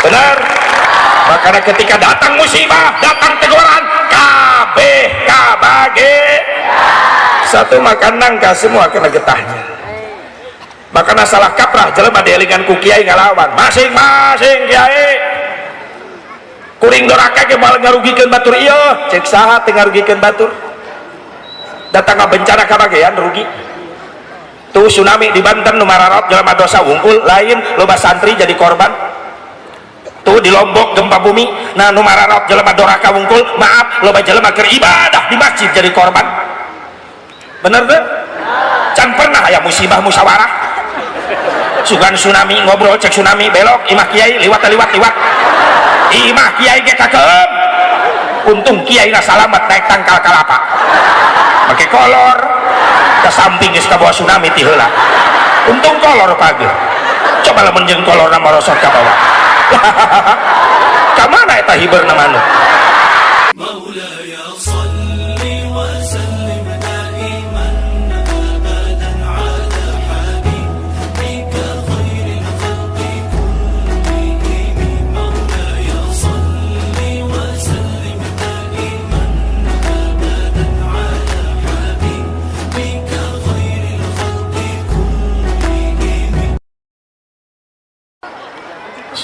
benar. Makanya ketika datang musibah, datang teguran, kabeh kabage satu makan nangka semua kena getahnya. Makanya salah kaprah jelema dielingan ku kiai ngalawan masing-masing kiai kuring doraka ge moal ngarugikeun batur ieu cek saha teu ngarugikeun batur datang bencana kabagean rugi tuh tsunami di Banten nu mararot jelema dosa wungkul lain loba santri jadi korban tuh di Lombok gempa bumi nah nu mararot jelema doraka wungkul maaf loba jelema keur ibadah di masjid jadi korban bener teu can pernah aya musibah musyawarah sugan tsunami ngobrol cek tsunami belok imah kiai liwat imah kiai ge kakeum untung kiai na salamet naik tangkal kalapa pakai kolor ke samping geus ka bawah tsunami ti heula untung kolor page coba lamun jeung kolor na marosot ka bawah ka mana eta hibeurna manuk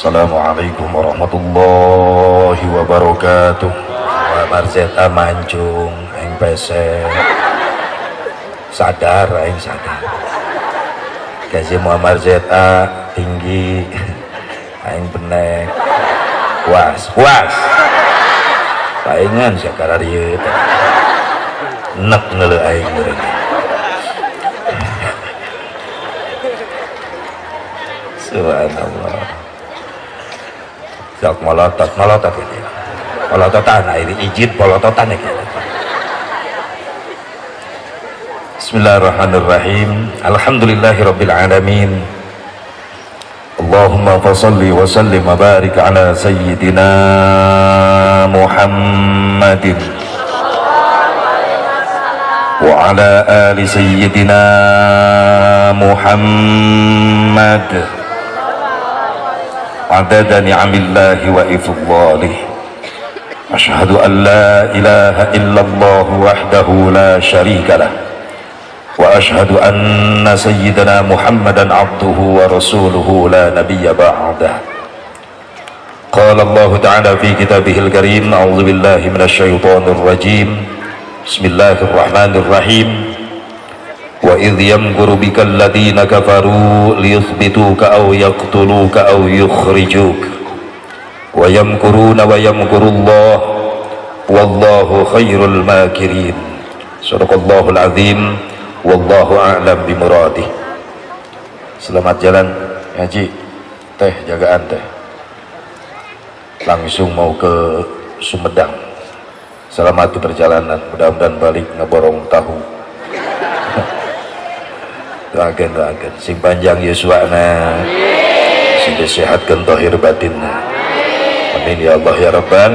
Assalamualaikum warahmatullahi wabarakatuh. Muhammad ZA mancung eng pesek sadar eng sadar kasih Muhammad ZA tinggi eng benek puas paingan sakara dieu nek ngeuleuh aing meureun subhanallah sok molotot ini molototan ini izin molototan ini. Bismillahirrahmanirrahim. Alhamdulillahirabbil alamin. Allahumma fashalli wa sallim wa barik ala sayyidina Muhammadin wa ala ali sayyidina Muhammad adada ni'amillahi wa ifdhalih. Asyhadu an la ilaha illallah wahdahu la syarika lah wa asyhadu anna sayyidana Muhammadan abduhu wa rasuluhu la nabiyya ba'dah. Qala Allah ta'ala fi kitabihil karim a'udzu billahi minasy syaithanir rajim. Bismillahirrahmanirrahim. Wa idh yamkuru bika alladhina kafaru liyuthbituka aw yaqtuluka aw yukhrijuka wa yamkuruna wa yamkurullah wallahu khairul makirin. Shadaqallahul azim wallahu a'lam bimuradih. Selamat jalan ngaji teh jagaan teh langsung mau ke Sumedang. Selamat di perjalanan, mudah-mudahan balik ngeborong tahu. Doakan sing panjang yuswana sing disehatkan zahir batinna amin ya Allah ya Rabbal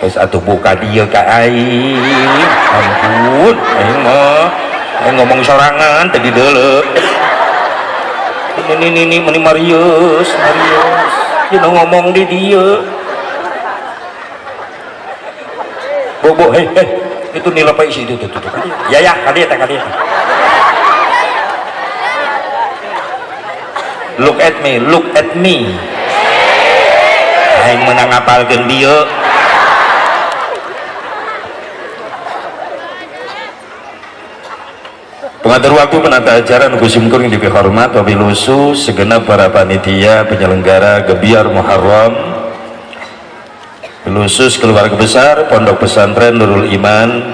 wis atuh buka dia ka aing ampun aing ngomong sorangan tadi deuleu ini Marius dia ngomong di dia bobo itu nilai apa isi itu ya kali ya look at me aing menang ngapalkeun dieu pengatur waktu penata acara nu kusimkur yang dihormat wabil khusus segenap para panitia penyelenggara Gebiar Muharram, khusus keluarga besar Pondok Pesantren Nurul Iman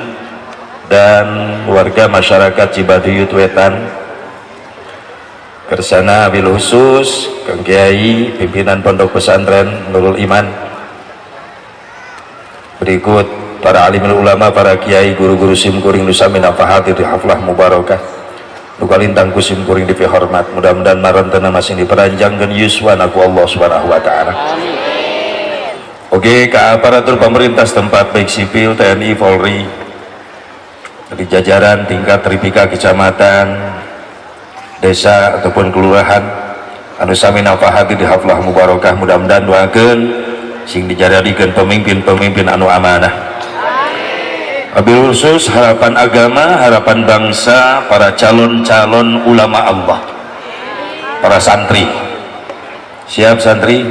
dan warga masyarakat Cibaduyut Wetan. Kersana wabil khusus Kang Kiai pimpinan Pondok Pesantren Nurul Iman, berikut para alimul ulama, para kiai, guru-guru simkuring nusami nafahat di haflah mubarakah nukalintang kusimkuring dipihormat, mudah-mudahan marantana masing diperanjangkan yuswana ku Allah subhanahu wa ta'ala. Oke, ke aparatur pemerintah setempat baik sipil, TNI, Polri, dari jajaran tingkat tripika kecamatan, desa ataupun kelurahan, anu sami nafahati di haflah mubarakah, mudah-mudahan doakeun sing dijadikeun pemimpin-pemimpin anu amanah. Wabil khusus harapan agama, harapan bangsa, para calon-calon ulama Allah, para santri. Siap santri?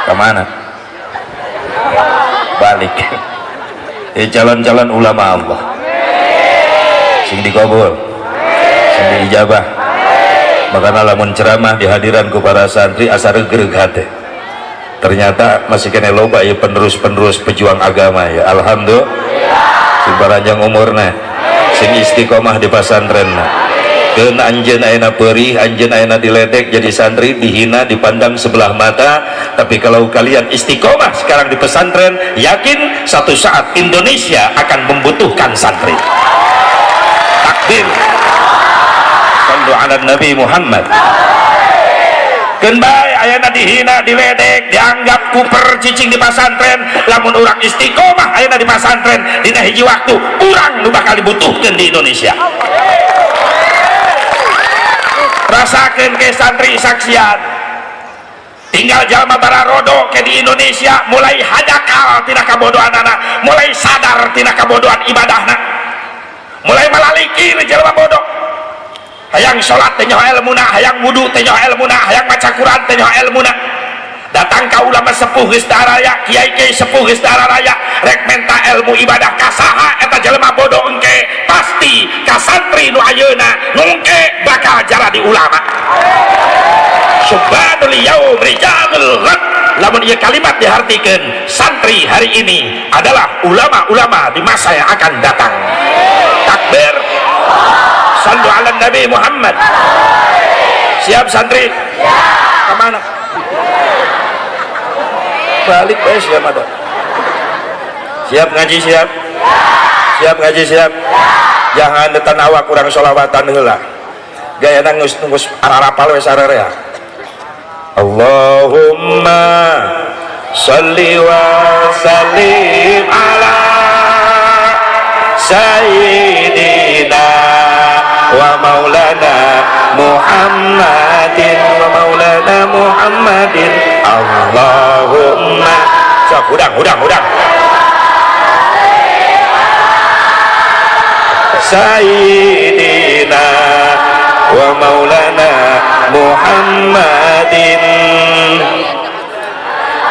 Kemana? Balik. Calon-calon ulama Allah sing dikabul, sing diijabah. Makanya lamun ceramah di hadiran ku para santri asa regreg hate. Ternyata masih kena loba ya penerus-penerus pejuang agama ya. Alhamdulillah. Sing paranjang umurna, sing istiqomah di pesantrenna. Keun anjeun ayeuna peurih, anjeun ayeuna diledek jadi santri, dihina, dipandang sebelah mata. Tapi kalau kalian istiqomah sekarang di pesantren, yakin satu saat Indonesia akan membutuhkan santri. Takbir. Sallu ala Nabi Muhammad. Kenbai ayana dihina, diledek, dianggap kuper cicing di pesantren. Lamun orang istiqomah ayana di pesantren, dina hiji waktu urang nu bakal dibutuhkeun di Indonesia. Rasakeun ke santri saksian. Tinggal jalma bararodo ke di Indonesia mulai hadakal tina kabodohanana, mulai sadar tina kabodohan ibadahna. Mulai malaliki jalma bodoh. Hayang sholat teh nyoh ilmuna, hayang wudu teh nyoh ilmuna, hayang maca Quran teh nyoh ilmuna. Datang ka ulama sepuh geus daraya, kiai-kiai sepuh geus daraya, rek menta ilmu ibadah ka saha eta jelema bodoh engke, pasti ka santri nu ayeuna nu engke bakal jadi ulama. Subhanul yaum rijalul ghad. Lamun ieu kalimat dihartikeun, santri hari ini adalah ulama-ulama di masa yang akan datang. Takbir. Sallu ala Nabi Muhammad. Siap santri? Kemana? Balik bae siap ada. Siap ngaji siap? Siap ngaji siap? Jangan detan awak kurang sholawatan heula. Gayana ngus ararapal we sararea. Allahumma shalli wa sallim ala sayyidina wa maulana Muhammadin wa maulana Muhammadin. Allahumma sok hudang sayyidina wa maulana Muhammadin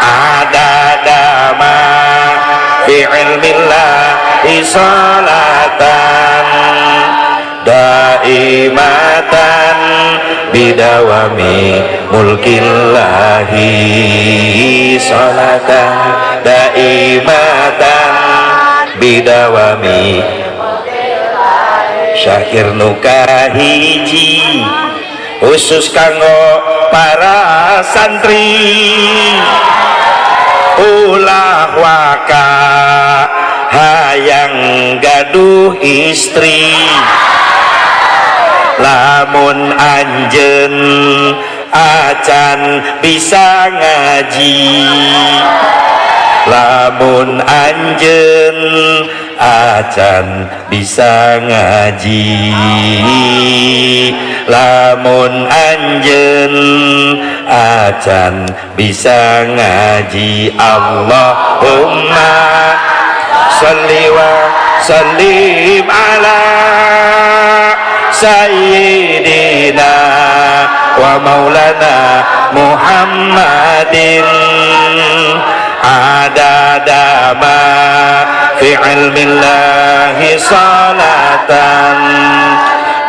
adadama fi ilmillahi salatan daimatan bidawami mulkillahi salatan daimatan bidawami syakir nuka hiji khusus kanggo para santri ulah waka hayang gaduh istri lamun anjeun acan bisa ngaji lamun anjeun acan bisa ngaji lamun anjeun acan bisa ngaji. Allahumma sholli wa sallim ala sayyidina wa maulana Muhammadin adadama fi ilmillahi salatan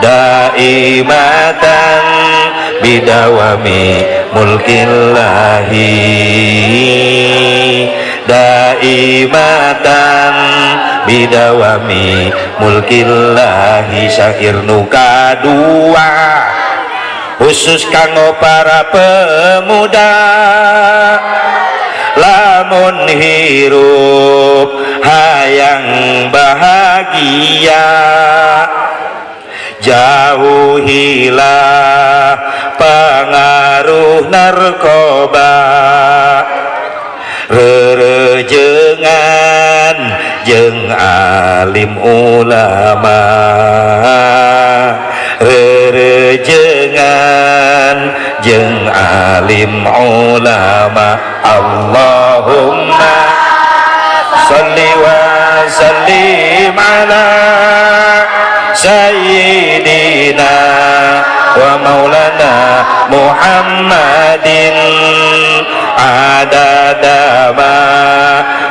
daimatan bidawami mulkillahi daimatan bidawami mulkillahi. Syair nuka dua khusus kanggo para pemuda lamun hirup hayang bahagia jauhilah pengaruh narkoba rerejengan jeung alim ulama rerejengan wilujengan jeung alim ulama. Allahumma sholli wa sallim ala sayyidina wa maulana Muhammadin adada ma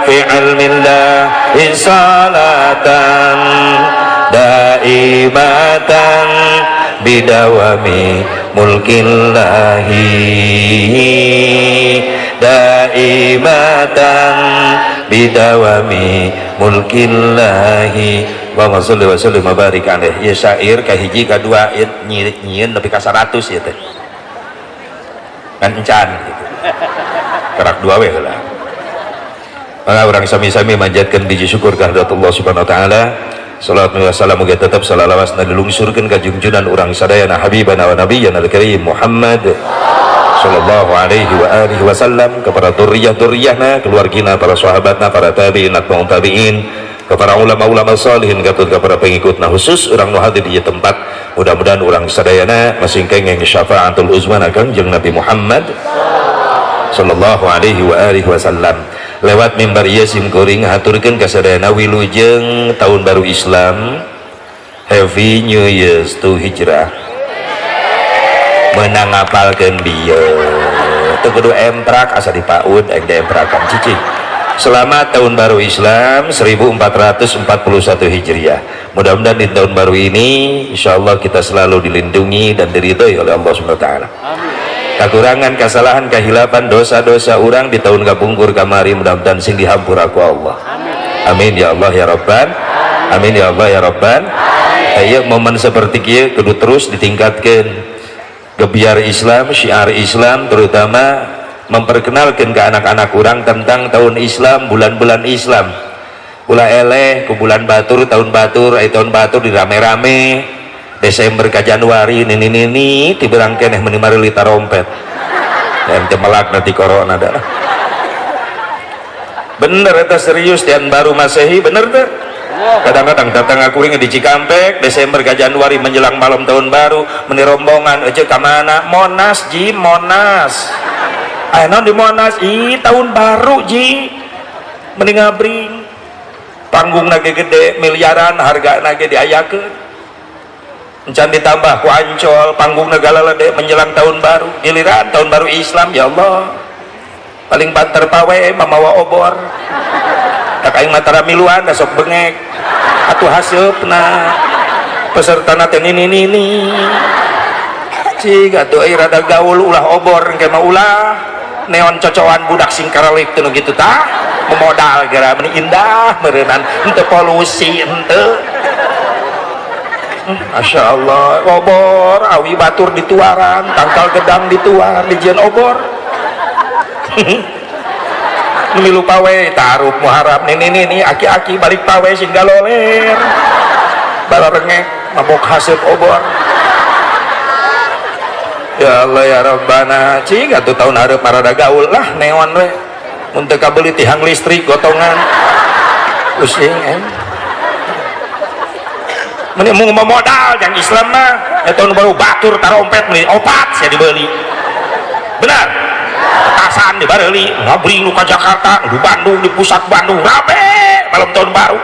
fi ilmillah salatan daimatan bidawami mulkillahi daimatan bidawami mulkillahi. Allahumma sholli wa sallim wa barik alaihi. Ya syair kahiji kadua nyieun nepi ka 100 ya teh. Kan encan gitu. Kerak dua we heula. Maka urang sami-sami manjatkeun puji syukur ka Allah Subhanahu wa taala. Salatu wa salam muga tetep salawasna dilungsurkeun ka junjunan urang sadayana habibana wa nabiyyana al-karim Muhammad sallallahu alaihi wa alihi wasallam, kepada dzurriyyah-dzurriyyahna, keluargina, para sahabatna, para tabi'in, atba'ut tabi'in, kepada ulama-ulama salihin, kepada pengikutna, khusus urang nu hadir di tempat. Mudah-mudahan urang sadayana masing kenging syafaatul uzma Kangjeng Nabi Muhammad sallallahu alaihi wa alihi wasallam. Lewat mimbar ieu simkuring haturkeun ka sadayana wilujeng tahun baru Islam, Happy New Year to Hijrah. Menang ngapalkeun bieu teu kudu emprak asa dipaud aing diemprakan cicing. Selamat tahun baru Islam 1441 Hijriah. Mudah-mudahan di tahun baru ini insyaallah kita selalu dilindungi dan diridhoi oleh Allah Subhanahu wa taala. Kekurangan, kesalahan, kehilapan, dosa-dosa orang di tahun kapungkur kamari mudah-mudahan sing dihampura ku Allah. Amin ya Allah ya Rabban. Amin ya Allah ya Rabban. Ayo momen seperti kieu kudu terus ditingkatkeun. Gebiar Islam, syiar Islam, terutama memperkenalkan ke anak-anak orang tentang tahun Islam, bulan-bulan Islam. Ulah eleh ke bulan batur, tahun batur, tahun batur dirame-rame. Desember ke Januari nini tiberang keneh meni marili tarompet. Dan temelak nanti corona dah. Bener eta serius dan baru Masehi bener teh. Kadang-kadang datang aku ring di Cikampek Desember ke Januari menjelang malam tahun baru meni rombongan aja ke mana? Monas ji, Monas. Ayeuna di Monas tahun baru ji. Meni ngabring. Panggung nage gede miliaran harga nage diayakeun. Encan ditambah ku Ancol panggung negala lede menjelang tahun baru giliran tahun baru Islam ya Allah paling banter pawe mamawa obor tak aing matara miluan da sok bengek atuh haseupna pesertana teh nini cing atuh ai rada gaul ulah obor engke mah ulah neon cocokan budak sing karalik teh gitu tah memodal gara meni indah meureunnan henteu polusi henteu. Masya Allah, obor, awi batur dituaran, tangkal gedang dituar, dijian obor. Milu pawe, taruh muharap, ini, aki-aki balik pawe sehingga loler. Bala rengek, mabok hasil obor. Ya Allah ya Rabbana, cing atuh tahun hareup marada gaul lah neon we. Mun teu kabeli tihang listrik gotongan. Pusing meni mau modal yang Islam mah tahun baru batur tarompet meni opat saya dibeli benar petasan dibareli ngabring lu ka Jakarta di Bandung di pusat Bandung rabe malam tahun baru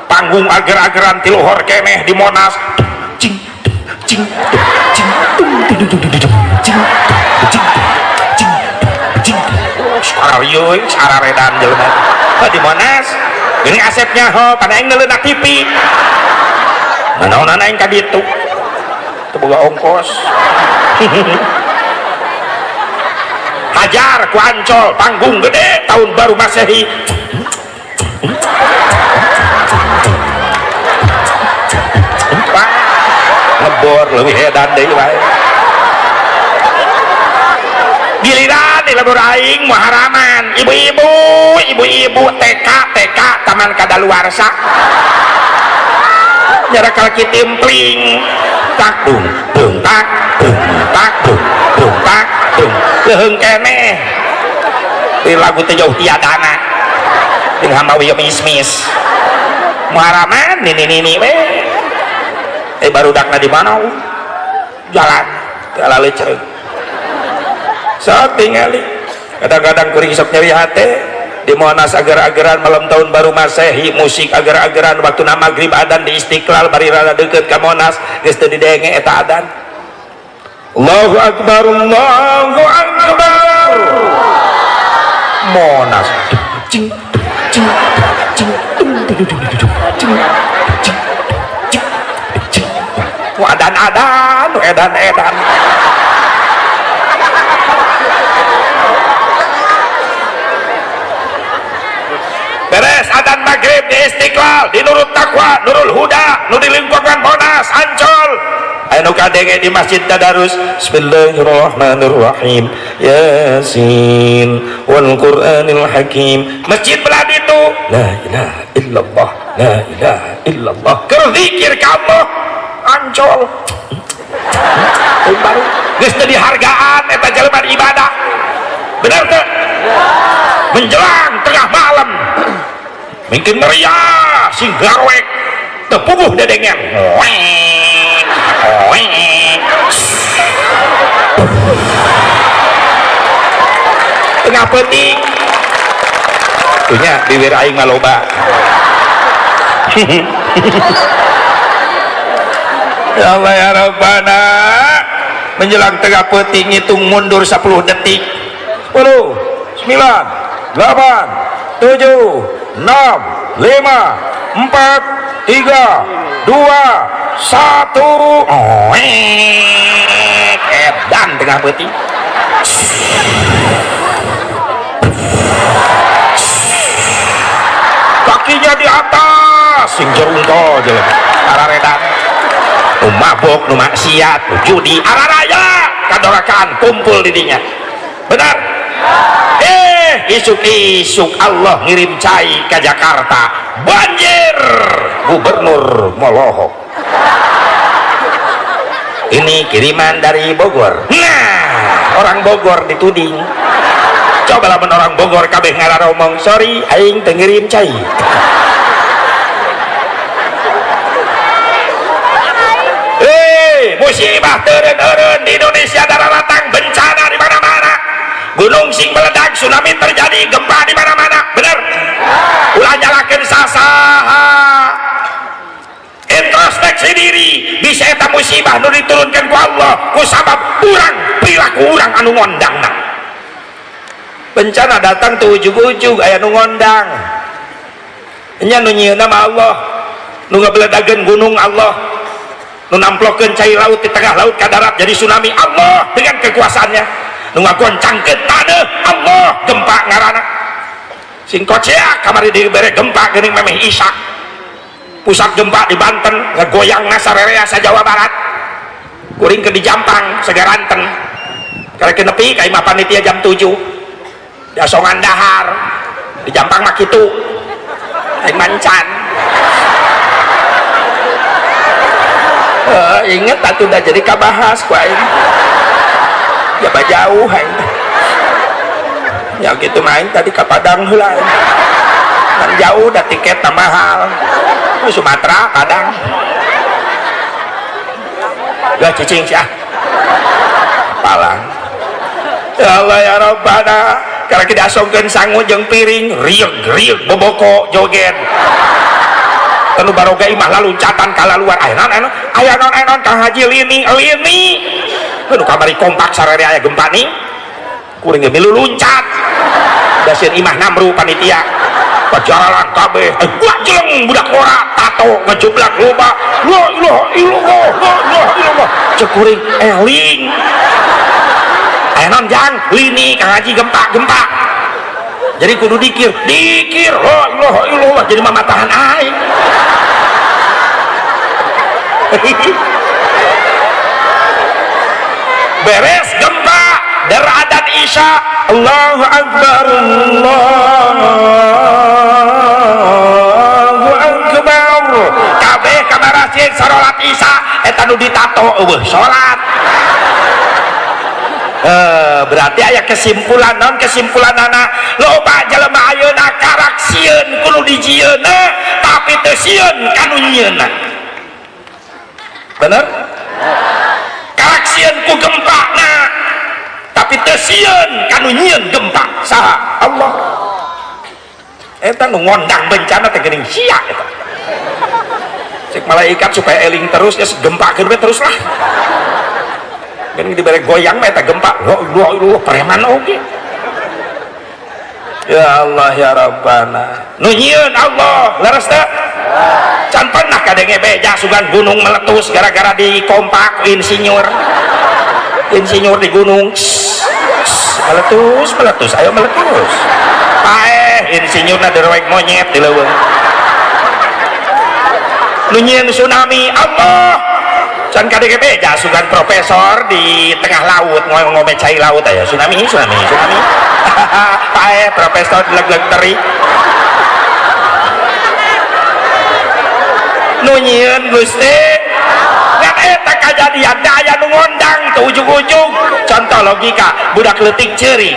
panggung ager-ageran ti luhur keneh di Monas cing cing cing cing cing sararieu sararedan jelema di Monas geuning asepnya ho kana aing neuleuna TV naon aing ka ditu teu boga ongkos hajar ku Ancol panggung gede tahun baru Masehi ngebor leuwih edan deui wae giliran di lebur aing muharaman ibu-ibu TK taman kadaluarsa nyara kalki timpling tak dung dung tak dung tak dung dung tak dung leheung keneh di lagu teh jauh tiadana jeung hamawi mismis muharaman nini we barudakna di mana jalan lalu cereng sok tingali kadang-kadang kuring sok nyeri hati di Monas agar-agaran malam tahun baru Masehi musik agar-agaran waktu nama maghrib adan di Istiqlal bari rada deket ke Monas geus teu didenge eta adan Allahu Akbar Allahu Akbar Monas cing cing cing adan-adan edan-edan beres adan maghrib di Istiqlal di Nurul Taqwa Nurul Huda nu di lingkungan Monas Ancol anu kadenge di Masjid Tadarus Bismillahirrahmanirrahim Yasin wal Qur'anil Hakim masjid belah itu la ilaha illallah la ilaha illallah keur zikir ka Allah Ancol baru geus teu dihargaan eta jelema ibadah bener teu menjelang tengah malam mungkin meriah sing garwek tepuguh dedengan tengah peting punya bibir aing maloba ya Allah ya Rabbana menjelang tengah peting hitung mundur 10 detik 10 9 8 7 6 5 4 3 2 1 edan tengah peti kakinya di atas sing jerungko jelek araredan mabok nu maksiat judi araraya kadorakan kumpul didinya benar isuk-isuk Allah ngirim cai ke Jakarta banjir gubernur molohok ini kiriman dari Bogor nah orang Bogor dituding coba lamun orang Bogor kabeh ngararomong sorry aing teu ngirim cai musibah teureun-eureun di Indonesia dararatang bencana di mana-mana gunung sing meledak tsunami terjadi gempa di mana-mana bener ulah nyalakeun sasaha introspeksi diri bisa eta musibah nu diturunkeun ku Allah ku sabab urang perilaku urang anu ngondangna bencana datang teu ujug-ujug aya nu ngondang nya nu nyieun nama Allah nu ngabeledageun gunung Allah nu namplokeun cai laut di tengah laut ka darat jadi tsunami Allah dengan kekuasaannya nu ngagoncangkeun taneuh Allah gempa ngaranna sing kocea kamari dibere gempa geuning memeh Isa pusat gempa di Banten ngagoyangna sarerea sa Jawa Barat kuring ke di Jampang Segaranten karek nepi ka imah panitia jam 7 di asongan dahar di Jampang mah kitu aing mancan inget atuh udah jadi kabahas ku aing ya jauh aing ya gitu main tadi ke Padang heula kan jauh da tiket mahal Sumatera Padang gak cicing sih palang ya Allah ya Rabbana karena kita asongkeun sangu jeung piring rieg boboko joget tanu baroga imah laluncatan kala luar aya non Kang Haji lini aduh kamari kompak sarere aya gempa nih kuring milu luncat dasieun imah namru panitia pajalan kabeh gua jeleng budak ora tato ngejublak loba la ilaha illallah cek kuring eling aya non jang lini Kang Haji gempa jadi kudu dikir la ilaha illallah jadi mamatahan aing beres gempa deradat Isya Allahu Akbar Allahu Akbar kabeh ka masjid salat Isya eta nu ditato eueuh salat berarti aya kesimpulan non kesimpulanana loba jelema ayeuna karak sieun kudu dijieuna tapi teu sieun kanu nyieunna bener karak sieun ku gempa nah tapi teu sieun kanu nyieun gempa saha Allah eta nu ngondang bencana teh geuning sia eta cek malaikat supaya eling terus geus gempa keur terus lah geuning dibere goyang mah eta gempa lu preman oge ya Allah ya Rabbana nu nyieun Allah leres teh can pernah kadenge beja sugan gunung meletus gara-gara dikompak insinyur di gunung meletus ayo meletus paeh insinyurna derwek monyet di leuweung nu nyieun tsunami Allah can kadenge beja sugan profesor di tengah laut ngome cai laut aya tsunami paeh profesor leg-leg teri nu nyieun Gusti ngan eta kajadian da aya nu ngondang teu ujug-ujug contoh logika budak leutik ceurik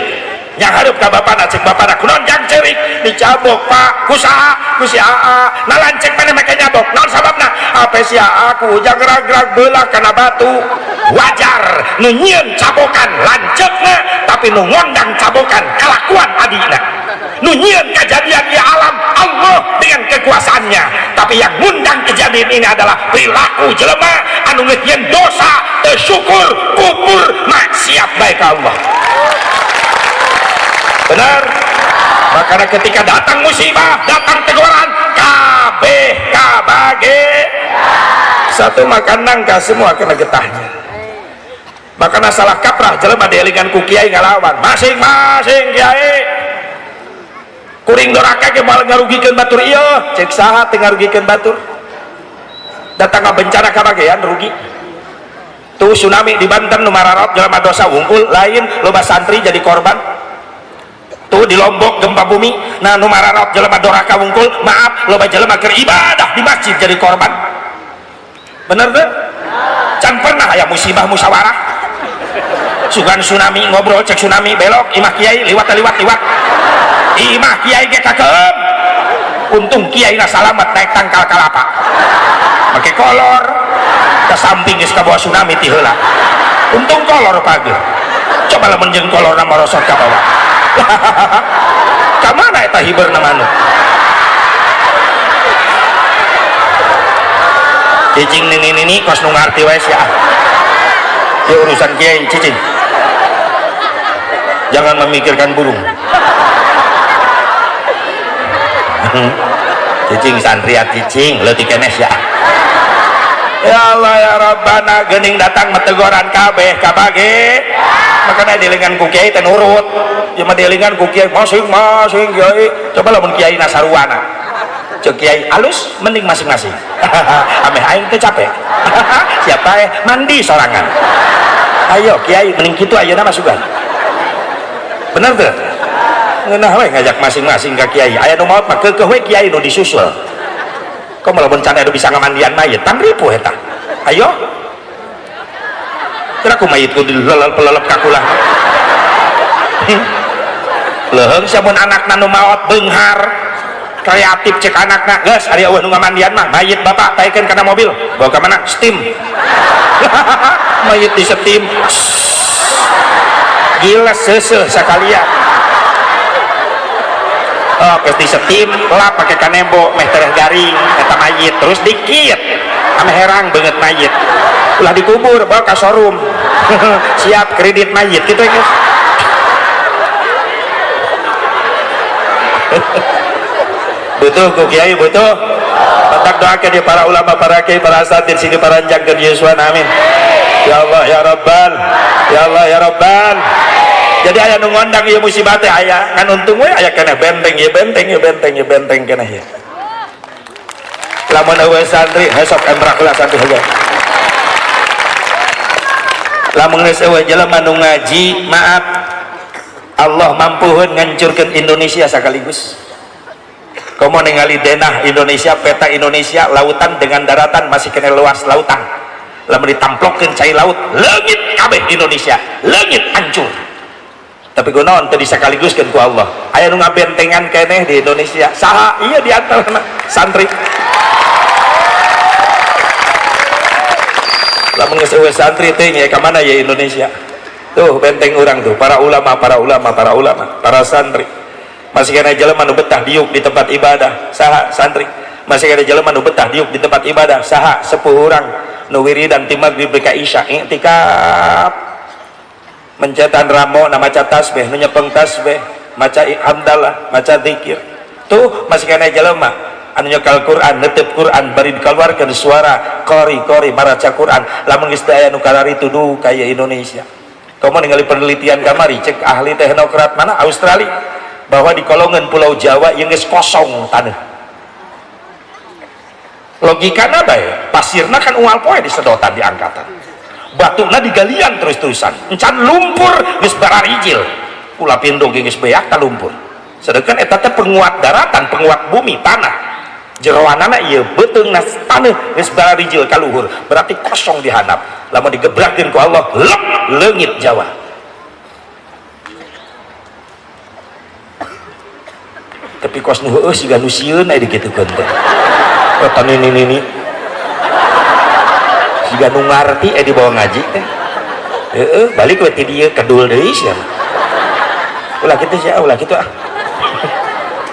yang hareup ka bapana cek bapana kunaon jang ceurik dicabok Pak kusaha ku si AA nalancek maneh make nyabok naon sababna hape si AA ku ujang gerag-gerag beulah kana batu wajar nu nyieun cabokan lanceukna tapi nu ngondang cabokan kalakuan adina nu nyieun kejadian di alam Allah dengan kekuasaannya tapi yang ngundang kejadian ini adalah perilaku jelema anu ngeujeun dosa teu syukur kufur maksiat baik Allah benar makanya ketika datang musibah datang teguran kabeh kabage satu makan nangka semua kena getahnya makanya salah kaprah jelema dielingan ku kiai ngalawan masing-masing kiai kuring doraka ge moal ngarugikeun batur ieu cek saha teu ngarugikeun batur datang bencana kabagean rugi tuh tsunami di Banten nu mararot jelema dosa wungkul lain loba santri jadi korban tuh di Lombok gempa bumi nah nu mararot jelema doraka wungkul maaf loba jelema keur ibadah di masjid jadi korban bener teh can pernah aya musibah musyawarah sugan tsunami ngobrol cek tsunami belok imah kiai liwat imah kiai ge kagem untung kiai na salamet naik tangkal kalapa make kolor ke samping geus kabawa tsunami ti heula untung kolor page coba lamun jeung kolorna marosot ka bawah ka mana eta hibeurna manuk cicing nini kos nu ngarti wae sia ieu urusan kiai cicing jangan memikirkan burung cicing santri cicing leutik kenes ya ya Allah ya Rabbana geuning datang metegoran kabeh kabage makanya dielingan ku kiai teh nurut ieu mah dielingan ku kiai masing-masing kiai coba lamun kiai na saruana cek kiai alus mending masing-masing ameh aing teh capek siapa mandi sorangan ayo kiai mending kitu ayeuna mah sugan bener teu ngeunah we ngajak masing-masing ka kiai aya nu maot mah keukeuh we kiai nu disusul kok lamun can anu bisa ngamandian mayit tan ripuh eta ayo kira ku mayit ku dilelep ka kulah leuheung samun anakna nu maot beunghar kreatif cek anakna geus ari eueuh nu ngamandian mah mayit bapak taekeun kana mobil bawa ka mana steam mayit di steam gila seuseuh sakalian oh geus di steam lap pake kanembo meh tereh garing eta mayit terus dikit ame herang beungeut mayit ulah dikubur bawa ka showroom siap kredit mayit kitu geus butuh ku kiai butuh tak doakan di para ulama para kiai para asatidz sini para jangkeun Yuswan amin ya Allah ya Rabbal ya Allah ya Rabbal jadi aya nu ngondang ieu musibah teh aya ngan untung we aya keneh benteng ieu benteng keneh ya lamun eueuh santri hesok embrak heula santri heula lamun geus eueuh jelema nu ngaji maaf Allah mampuheun ngancurkeun Indonesia sakaligus komo ningali denah Indonesia peta Indonesia lautan dengan daratan masih kena luas lautan lamun ditamplokeun cai laut leungit kabeh Indonesia leungit hancur tapi kunaon teu disakaliguskeun ku Allah aya nu ngabentengan keneh di Indonesia saha ieu di antarana santri lamun geus eueuh santri teh nya ka mana ya Indonesia tuh benteng orang tuh para ulama para santri masih kena jelema nu betah diuk di tempat ibadah saha santri masih kena jelema nu betah diuk di tempat ibadah saha sepuh urang nu wiridan ti maghrib ka isya i'tikaf mencetan ramo na maca tasbih nu nyepeng tasbih maca hamdalah maca zikir tuh masih kena jelema anu nyekal Quran netep Quran bari dikeluarkeun suara qori maraca Quran lamun geus aya nu kalari tuduh kaya Indonesia. Kamu ningali penelitian kamari cek ahli teknokrat mana Australia bahwa di kolongan Pulau Jawa yang geus kosong tanah. Logikana bae, pasirna kan unggal poe disedotan di angkatan. Batuna digalian terus-terusan. Encan lumpur geus bararijil. Kula pindo geus beak ka lumpur. Sedangkan eta teh penguat daratan, penguat bumi, tanah. Jeroanana ieu beuteungna taneuh geus bararijil ka luhur, berarti kosong dihandap. Lamun digebrakeun ku Allah, lep leungit Jawa. Tapi kos nu heueuh siga nu sieun aya digitukeun teh. Eta nini siga nu ngarti aya di bawah ngaji teh. Heeh, balik we ti dieu kedul deui sia. Ulah kitu sia, ulah kitu ah.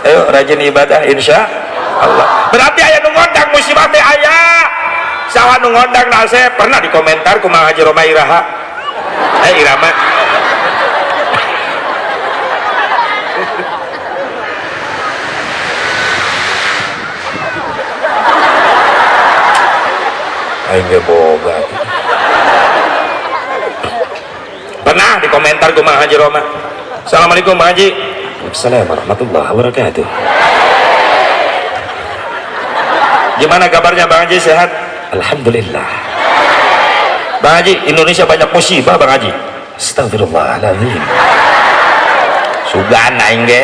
Ayo rajin ibadah insya Allah. Berarti aya nu ngondang musibah teh aya. Saha nu ngondang nase pernah dikomentar ku Mang Haji Roma Iraha. Irama. Aing ge boga. Pernah dikomentar ku Mang Haji Roma. Assalamualaikum Mang Haji. Assalamualaikum warahmatullahi wabarakatuh. Gimana kabarnya Bang Haji, sehat? Alhamdulillah. Bang Haji, Indonesia banyak musibah Bang Haji. Astagfirullahaladzim. Sugan aing ge.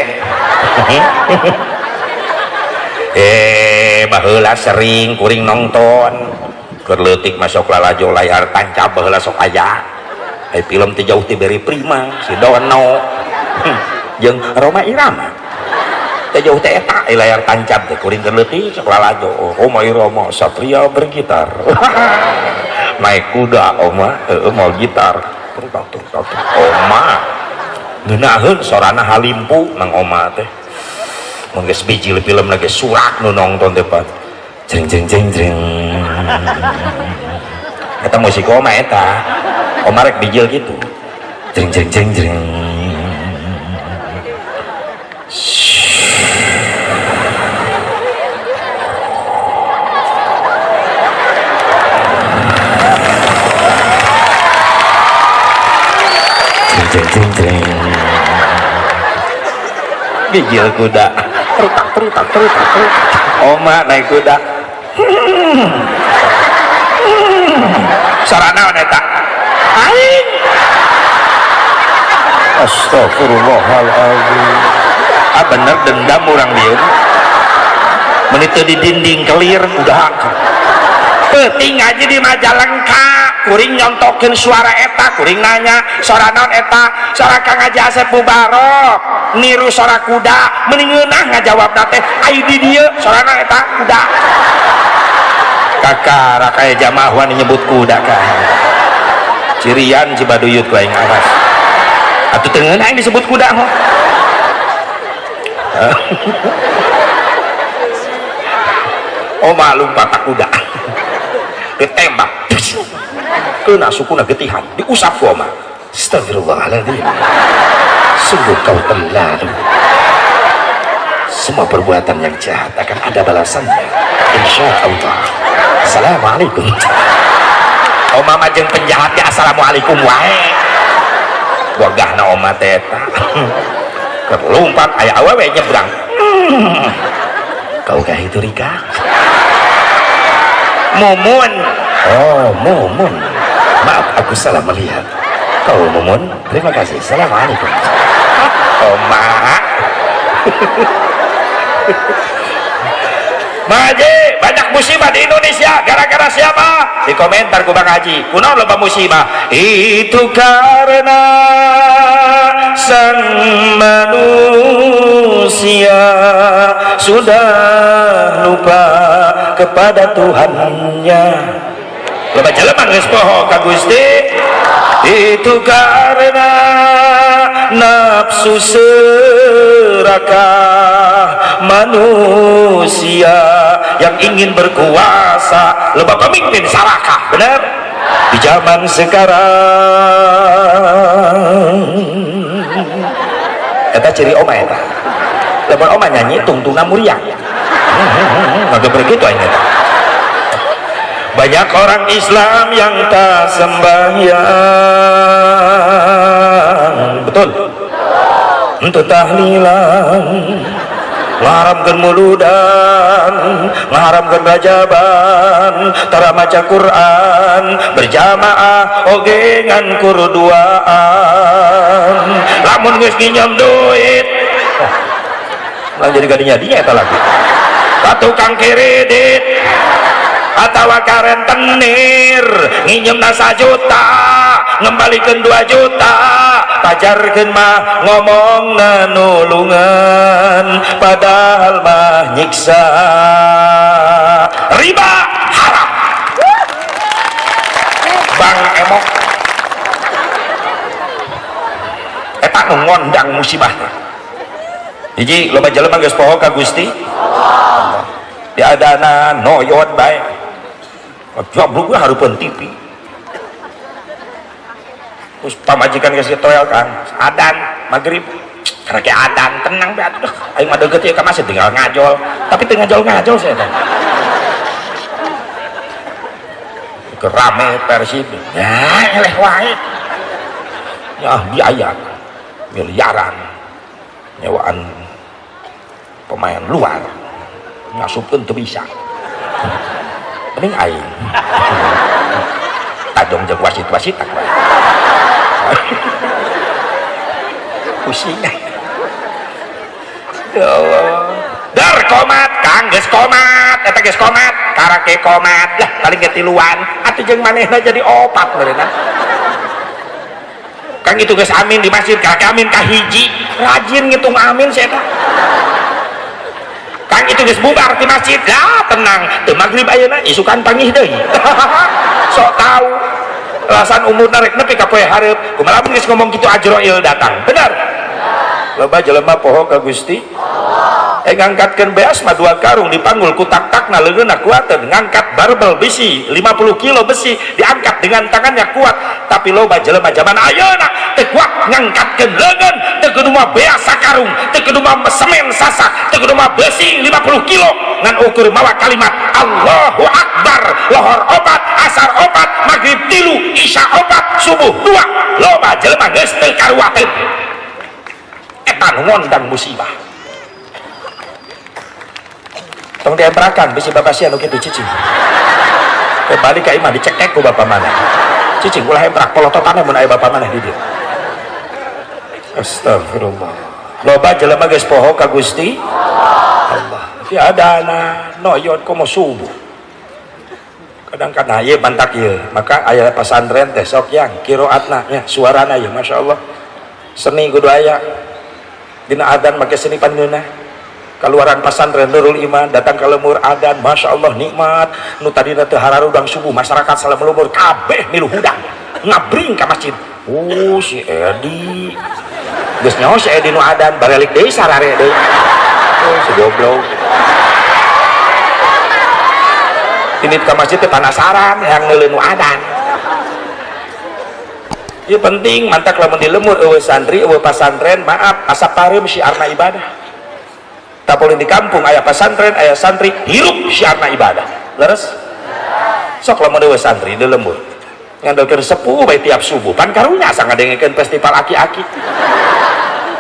Baheula sering kuring nonton. Keur leutik masuk lalajo layar tancap baheula sok aya. Film teh jauh teh beri prima, si Dono. Jeung Roma Irama. Teh jauh teh eta layar tancap teh kuring keur leutik sok lalajo. Roma Irama satria bergitar. Naik kuda oma mau gitar oma ngeunaheun sorana halimpu nang oma teh mun geus bijil film lagi surak nu nongton teh pan jeng jeng jeng jeng eta musik oma eta oma rek bijil gitu jeng jeng jeng jeng bijil kuda terutak oma naik kuda sarana eta aing astagfirullahaladzim bener dendam orang dia menit di dinding kelir udah penting aja di Majalengka kuring nyontokin suara eta kuring nanya suara naon eta suara Kang Haji Asep Mubarok niru suara kuda mending ngeunah ngajawab teh ayo di dieu suara naon eta kuda kakak rakaya jamaah wani nyebut kuda kah cirian Cibaduyut ku aing awas atuh teu ngeunah aing disebut kuda ho oh malum patak kuda ditembak kena sukuna getihan diusap ku oma astagfirullahaladzim sungguh kau terlalu semua perbuatan yang jahat akan ada balasannya insya Allah. Assalamualaikum oma majeng penjahat ya assalamualaikum wae wagahna oma teta kerlumpat aya awewe nyebrang kau kah itu Rika Mumun oh Mumun maaf aku salah melihat kau Mumun terima kasih assalamualaikum oma Maji banyak musibah di Indonesia gara-gara siapa di komentar ku Bang Haji kunaon loba musibah itu karena sang manusia sudah lupa kepada Tuhannya loba jelema geus poho ka Gusti. Itu karena nafsu serakah manusia yang ingin berkuasa, loba pemimpin sarakah, benar? Di zaman sekarang eta ciri oma eta. Lamun oma nyanyi tungtungna muriang. Maka begitu aja. Banyak orang Islam yang tak sembahyang, betul? Untuk tahlilan, ngaharamkeun muludan, ngaharamkeun rajaban, tara maca Quran, berjamaah oge ngan kuruduaan. Lamun geus nginjem duit, lang jadi gadinya eta lagi. Ka tukang kredit atawa ka rentenir nginjemna 1 juta ngembalikan 2 juta, pajarkeun mah ngomongna nulungan padahal mah nyiksa. Riba haram. Bang emok eta nu ngondang musibah. Hiji loba jelema geus poho ka Gusti Allah. Diadana noyot bae. Joblok gue harupun TV. Terus pamajikan kasih toel kan, adan maghrib, karena kayak adan tenang be atuh. Aing mah deukeut ieu ka masjid tinggal ngajol, tapi teu ngajol saya teh. Kerame Persib, ya eleh wae. Ya biaya miliaran nyewaan pemain luar, ngasupkeun teu bisa. Mending aing adong jeung wasit-wasit tak bae. Pusing. Ya Allah. Dar komat, Kang geus komat, eta geus komat, karake komat. Lah paling getiluan, atuh jeung manehna jadi opat meureunna. Kang itu geus amin di masjid, karake amin ka hiji, rajin ngitung amin saya eta. Kang itu geus bubar di masjid, lah tenang, teu magrib ayeuna isukan pangih deui. Sok tahu alasan umurna rek nepi ka poe hareup, kumaha mun geus ngomong kitu Ajroil datang, bener? Loba jelema poho ka Gusti Allah. Ngangkatkeun beas mah 2 karung dipanggul ku tak-takna leungeunna kuateun, ngangkat barbel besi 50 kilo besi diangkat dengan tangannya kuat, tapi loba jelema zaman ayeuna teu kuat ngangkatkeun leungeun, teu kudu mah beas sakarung, teu kudu mah semen sasak, teu kudu mah besi 50 kilo ngan ukur mawa kalimat Allahu Akbar, lohor obat, asar obat, maghrib 3, isya obat, subuh 2. Loba jelema geus teu karuateun. Eta nu ngondang musibah. Tong diemprakan bisi bapak sia nu kitu cicing. Kembali ka imah dicekek ku bapak mana. Cicing ulah emprak polototana mun aya bapak mana di dieu. Astagfirullah. Loba jelema geus poho ka Gusti Allah. Tiadana noyot komo subuh. Kadang-kadang ieu bantak ieu, maka aya pesantren teh sok yang qiraatna nya suarana ieu masyaallah. Seni kudu aya. Dina adzan make seni pandeuna. Keluaran pesantren Nurul Iman datang ke lemur adan, masya Allah nikmat. Nu tadina teu hararudang subuh masyarakat salam lemur kabeh milu hudang ngabring ka masjid. Si Edi geus nyaho si Edi nu adan barelik deui sarare deui. Si goblok tinit ka masjid teh panasaran yang neuleuh nu adan. Ieu penting mantak lamun di lemur eueuh santri eueuh pasantren maaf asap pareum syiarna ibadah. Tapulin di kampung aya pesantren aya santri hirup syiarna ibadah leres sok lamun dewe santri di lembur ngandalkeun sepuh bae tiap subuh pan karunya asa ngadengekeun festival aki-aki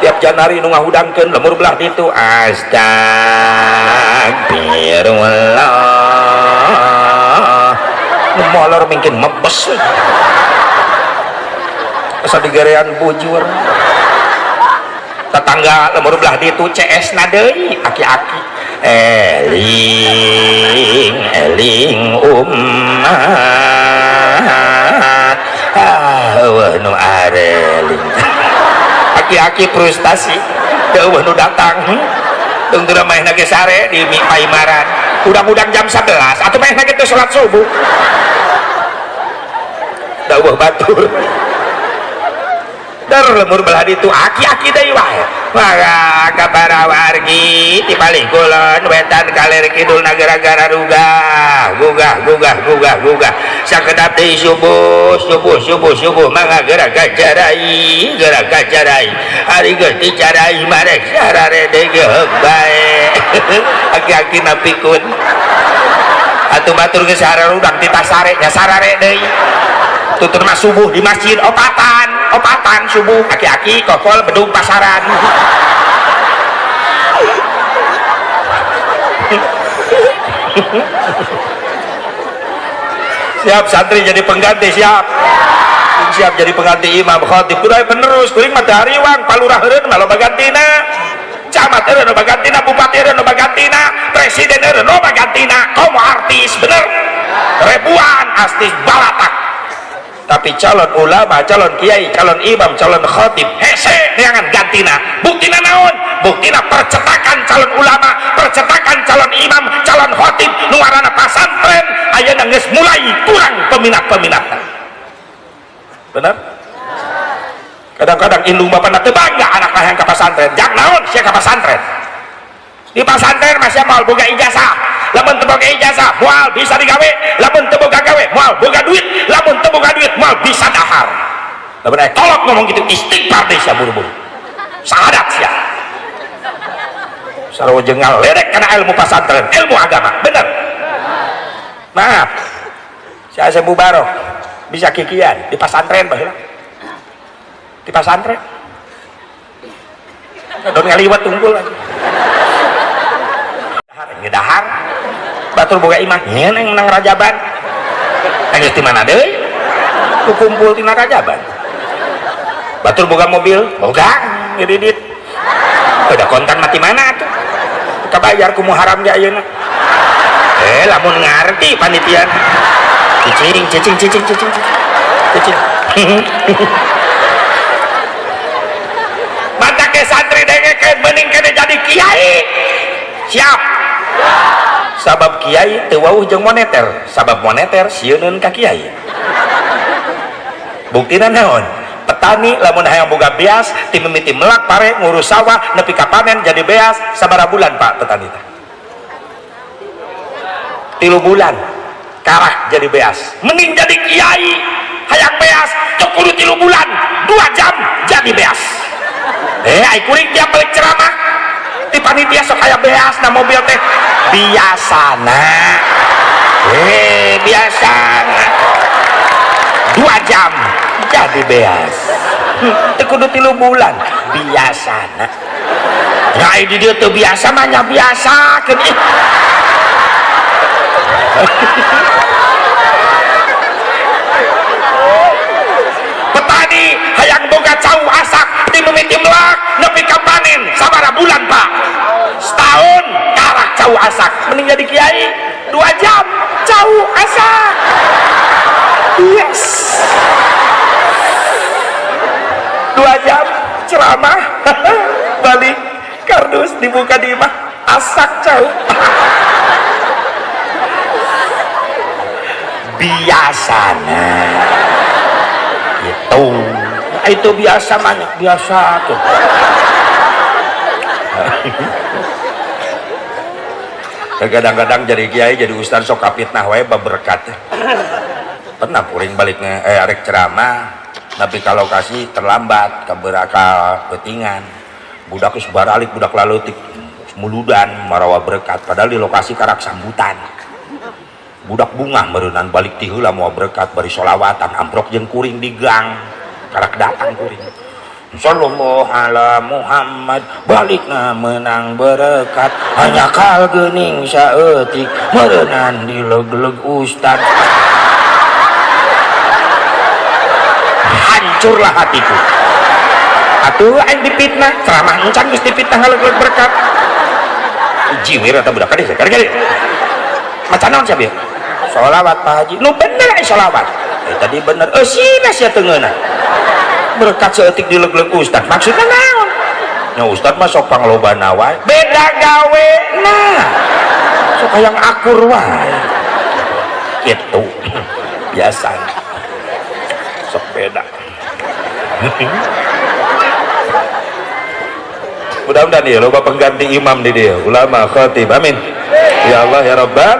tiap Janari nu ngahudangkeun lembur belah ditu astagfirullah molor mungkin mebes asa digerean bujur tetangga lemur belah ditu CS na deui aki-aki eling ummat eueuh nu areling aki-aki frustasi teu eueuh nu datang teu teu maehna ge sare di Paimaran udang-udang jam 11 atuh maehna ge teu salat subuh dawuh batur dar lemur belah ditu aki-aki deui wae maka kabara wargi ti balik kulon wetan kaler kidul nagara-gara gugah sakedap deui subuh mangga gerak gajarai ari geus dicarai marek sarare degeug bae aki-aki napikun atuh batur geus sararudak ti tasare nya sarare deui tuturna subuh di masjid opatan subuh aki-aki kokol bedung pasaran siap santri jadi pengganti siap jadi pengganti imam khatib kudu penerus kuring matahari wang palurah heureun mah loba gantina camat heureun loba gantina bupati heureun loba gantina presiden heureun loba gantina kaum artis bener ribuan artis balatak tapi calon ulama, calon kiai, calon imam, calon khatib hese neangan gantina buktina naon? Buktina percetakan calon ulama, percetakan calon imam, calon khatib nuarana pasantren ayeuna geus mulai kurang peminat-peminatna bener? Kadang-kadang indung bapana teu bangga anakna hayang ka pasantren jak naon sia ka pasantren di pasantren masih mal boga ijazah lamun teu boga ijazah moal bisa digawe lamun teu boga gawe moal boga duit lamun teu boga duit moal bisa dahar lamun aya kolot ngomong gitu istighfar deui sia buru-buru sahadat sia sarua jengal lerek kana ilmu pasantren ilmu agama bener maaf sia Asep Mubarok bisa kikian di pasantren baheula di pasantren don ngaliwat tunggul lagi ngedahar batur boga imah nyeun yang menang rajaban geus di mana deui kumpul tina rajaban batur boga mobil boga ngedidit udah kontan mati mana tuh kabayar ku muharam ge ayeuna lamun ngarti panitia cicing mata ke santri dengekeun mending kene jadi kiai siap sabab kiai teu wauh jeung moneter sabab moneter sieunun ka kiai buktina naon petani lamun hayang boga beas ti mimiti melak pare ngurus sawah nepi ka panen jadi beas sabaraha bulan Pak petani teh 3 bulan karah jadi beas mending jadi kiai hayang beas cuk kudu 3 bulan 2 jam jadi beas ai kuring tiap balik ceramah ti panitia sok aya beas na mobil teh biasana biasana 2 jam jadi beas teu kudu 3 bulan biasana ya di dieu teu biasa mah nya biasakeun petani hayang boga cau asak di mimiti melak nepi ka panen sabaraha bulan Pak setahun karah cau asak mending jadi kiai 2 jam cau asak yes 2 jam ceramah balik kardus dibuka di imah asak cau biasana itu biasa banyak biasa tuh kadang-kadang jadi kiai jadi ustaz sok kapitnah wae baberkat pernah puring baliknya arek ceramah tapi kalau kasih terlambat keberakal betingan budak geus baralik budak laleutik muludan marawa berkat padahal di lokasi karak sambutan budak bunga merenang balik ti heula moal berkat bari sholawatan amprok jeung kuring di gang karak datang kuring sallallahu ala Muhammad balikna menang berkat hanya kal geuning saeutik merenang di leg-leg ustad hancurlah hatiku atuh aing dipitnah ceramah encan geus dipitnah leg-leg berkat jiwir eta budak kade kade macan naon sia bieu sholawat Pak Haji nu bener sholawat tadi bener sina sia teungeuna berkat seetik di leg-leg ustad maksudnya naon nya ustad mah sok panglobana wae beda gawe nah sok hayang akur wae kitu biasa sepeda. Mudah-mudahan ya loba pengganti imam di dia, ulama khatib, amin ya Allah ya Rabbal.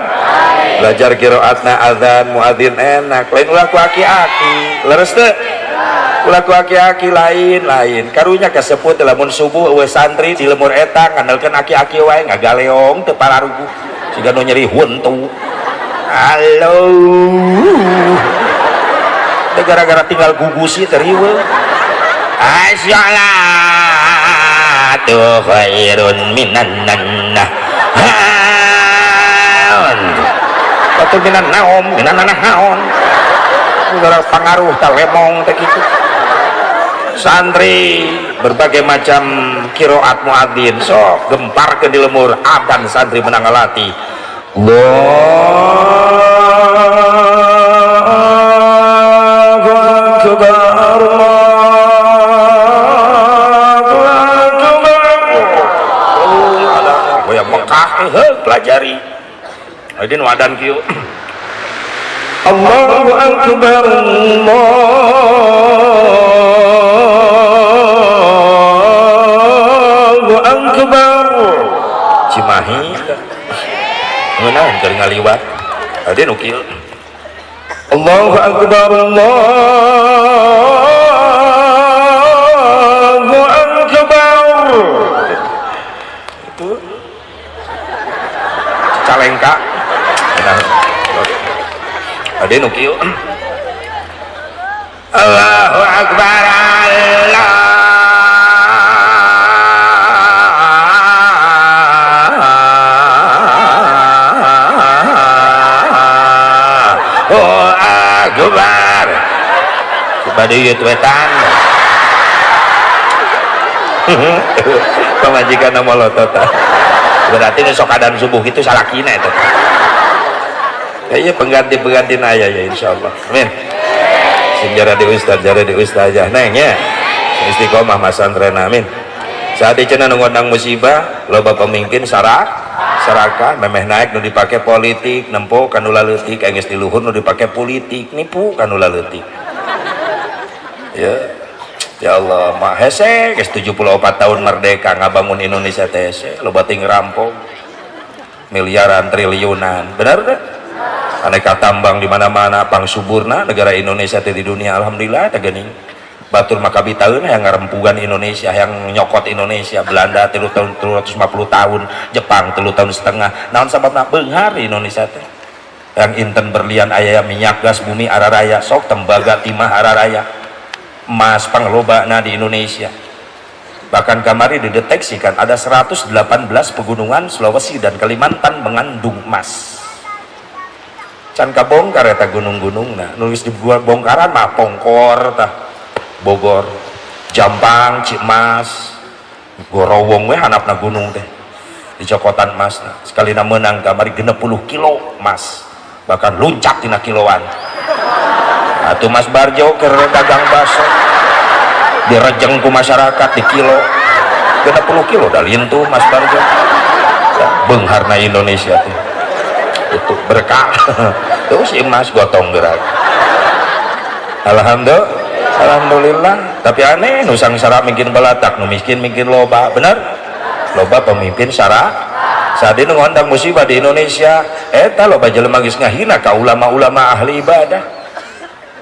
Belajar qiraatna azan muadzin enak, lain ulah ku aki-aki leres teu, ulah ku aki-aki lain karunya kasebut lamun subuh eueuh santri di lemur eta ngandalkeun aki-aki wae ngagaleong teu pararugu siga nu nyeri huntu. Halo gara-gara tinggal gugusi teriweuh. As-salatu khairun minan naum. Patu minan naum, minan naum. Gara pengaruh talemong teh kitu. Santri berbagai macam qiraat muadzin sok gemparkeun di lemur adan santri menang ngalati. Allahu akbar. Pelajari adin wadan kieu. Allahu akbar, Allahu akbar. Cimahi ngeunaan keur ngaliwat adin nu kieu. Allahu akbar, Allahu akbar. Itu Calengka ada nu kieu. Allahu akbar, Allahu akbar. Bade ieu wetan pamajikan molotot berarti sok adan subuh itu salakina itu. Kayaknya pengganti aya ya insyaallah. Amin. Sing jara di ustaz aja neng ya. Istiqomah mas santren amin. Saat cenah ngundang musibah loba pemimpin saraka memeh naik nu dipake politik nempo kanu laleutik geus di luhur nu dipake politik nipu kanu laleutik. Ya Allah, mah hese geus 74 tahun merdeka ngabangun Indonesia teh hese loba ting rampung miliaran triliunan. Benar teh? Aneka tambang di mana-mana pang suburna negara Indonesia teh di dunia alhamdulillah teh geuning. Batur makabitaeun yang ngarempugan Indonesia, yang nyokot Indonesia. Belanda 350 tahun, Jepang 3 tahun setengah. Naon sababna beunghar Indonesia teh. Yang inten berlian aya minyak gas bumi araraya sok tembaga timah araraya. Emas panglobana di Indonesia. Bahkan kamari dideteksikan ada 118 pegunungan Sulawesi dan Kalimantan mengandung emas. Can kabongkar eta gunung-gunungna nulis di bongkaran mah Pongkor tah Bogor, Jampang, Cimas, Gorowong we hanapna gunung teh di cokotan emas. Sekalina menang kamari 60 kilo emas, bahkan luncak tina kiloan. Atuh Mas Barjo keur dagang baso direjeng ku masyarakat di kilo 60 kilo dah lintuh Mas Barjo. Beungharna Indonesia teh itu berkah. Tuh si emas gotong gerak. Alhamdulillah. Tapi aneh nu sangsara mungkin balatak, nu miskin mungkin loba. Bener? Loba pemimpin syarat. Saat ini ngondang musibah di Indonesia, eta loba jelema geus ngahina ka ulama-ulama ahli ibadah.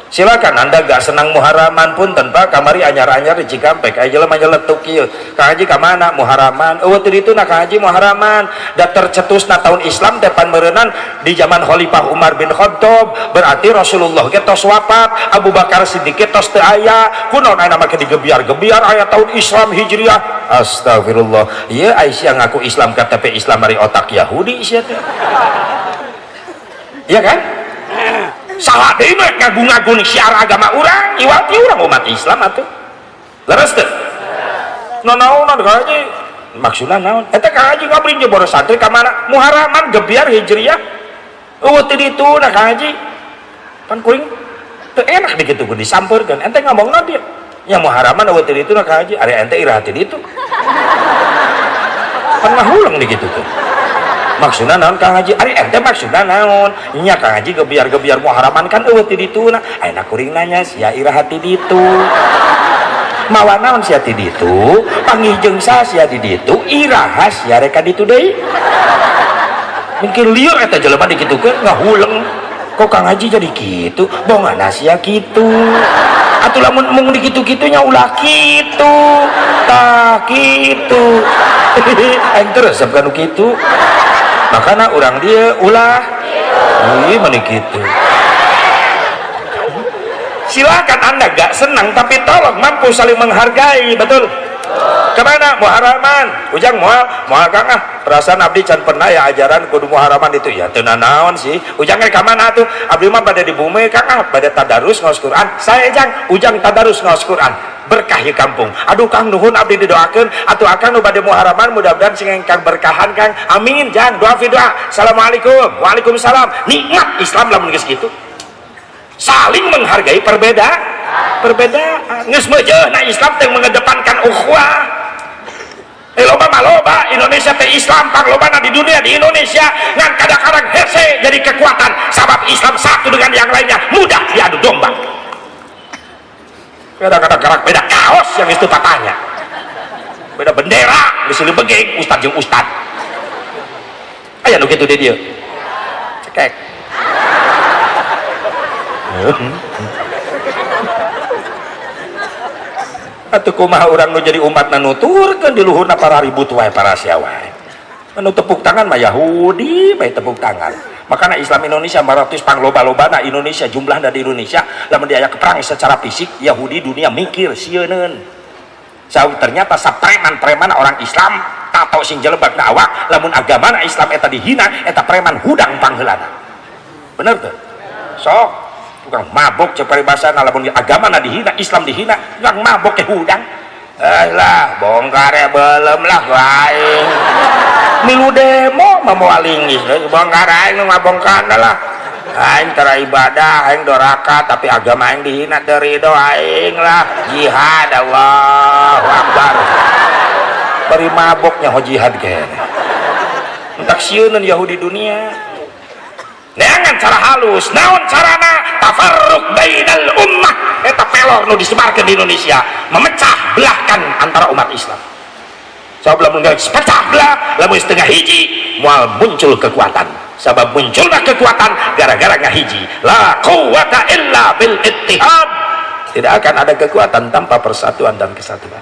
Silakan Anda gak senang muharaman pun tanpa kamari anyar-anyar di Cikampek aya jelema nyeletuk kieu Kang Haji ka mana muharaman eueuh teu ditu na Kang Haji muharaman da tercetusna tahun Islam teh pan meureunnan di zaman Khalifah Umar bin Khattab berarti Rasulullah ge tos wafat Abu Bakar Siddiq ge tos teu aya kunaon aya make digebiar-gebiar aya tahun Islam Hijriah. Astagfirullah, ieu Aisyah ngaku Islam KTP Islam dari otak Yahudi sia teh. Iya kan? Salah deui mah ngagung-ngagung syiar agama urang, iwati urang umat Islam atuh. Leres teu? Naon Kang Haji? Maksudna naon? Eta Kang Haji ngabring jeung boros santri ka mana? Muharaman gebiar Hijriah. Eueuh teu ditu na Kang Haji. Pan kuring teu enak digitukeun disampeurkeun. Ente ngomongna dia. Nya muharaman eueuh teu ditu na Kang Haji, ari ente iraha teu ditu. Pan ngahulang digitukeun. maksudna naon Kang Haji ari ente maksudna naon nya Kang Haji gebiar-gebiar muharaman kan eueuh ti dituna ayeuna kuring nanya sia iraha ti ditu mawa naon sia ti ditu pangijeng sia di ditu iraha sia rek ka ditu deui mungkin lieur eta jelema dikitukeun ngahuleng kok Kang Haji jadi gitu bongana sia kitu atuh lamun mung dikitu-kitunya ulah kitu tah kitu aing terus kanu kitu makana urang dia ulah ieu mani kitu silakan anda gak senang tapi tolong mampu saling menghargai betul kemana muharaman ujang mual kang perasaan abdi can pernah ya ajaran kudu muharaman itu ya teu naon sih ujang ke mana tuh abdi mah pada di bumi kang pada tadarus ngaos Quran saya ujang tadarus ngaos Quran berkah di kampung aduh Kang nuhun abdi didoakeun atuh akang nu bade muharaman mudah-mudahan sing engkang berkahan Kang amin jang doa fi doa assalamualaikum waalaikumsalam nikmat Islam lamun geus kitu saling menghargai perbedaan geus meujeuhna Islam teh mengedepankan ukhuwah loba Indonesia teh Islam panglobana di dunia di Indonesia ngan kadang-kadang hese jadi kekuatan sabab Islam satu dengan yang lainnya mudah diadu domba kadang-kadang beda kaos yang itu patahnya beda bendera geus begeng ustad jeung ustad aya nu kitu di dieu cekek atuh kumaha urang nu jadi umat nuturkeun di luhurna para ribut wae para sia wae anu tepuk tangan mah Yahudi bae tepuk tangan makanya Islam Indonesia 400 pangloba-lobana Indonesia jumlahna di Indonesia lamun dia aya perang secara fisik Yahudi dunia mikir sieun ternyata sapreman-preman orang Islam tato sing jelebagna awak lamun agamana Islam eta dihina eta preman hudang pangheulana bener tuh sok tukang mabok cek paribasana lamun agama na dihina Islam dihina tukang mabok ke hudang lah bongkar ya belum lah wae milu demo memualingis bongkar aing nu ngabongkar lah aing tara ibadah aing doraka tapi agama aing dihina teu ridho aing lah jihad Allahu akbar bari maboknya ho jihad kene entak sieun Yahudi dunia neangan cara halus naon carana tafarruq bainal ummah eta pelor nu disebarkeun di Indonesia memecah belahkan antara umat Islam sabab lamun geus pecah belah lamun setengah hiji moal muncul kekuatan sabab munculna kekuatan gara-gara ngahiji la quwata illa bil ittihad tidak akan ada kekuatan tanpa persatuan dan kesatuan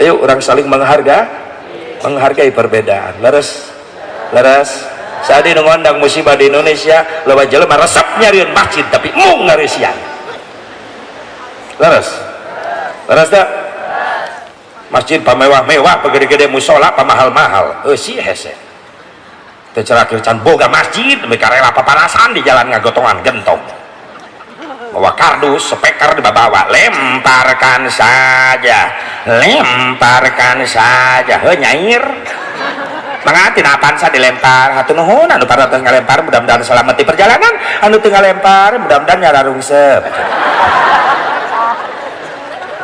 ayo orang saling menghargai perbedaan leres saat ini ngondang musibah di Indonesia loba jelema resep nyariun masjid tapi mung ngareusian leres dah masjid pamewah-mewah pegede-gede musola pamahal-mahal eusi hese teu cerakir can boga masjid mereka rela paparasan di jalan ngagotongan gentong bawa kardus speaker dibawa lemparkan saja heuh nyair mangatin apaan sa dilempar hatur nuhun anu para teu ngalempar mudah-mudahan selamat di perjalanan anu teu ngalempar mudah-mudahan nyararungsep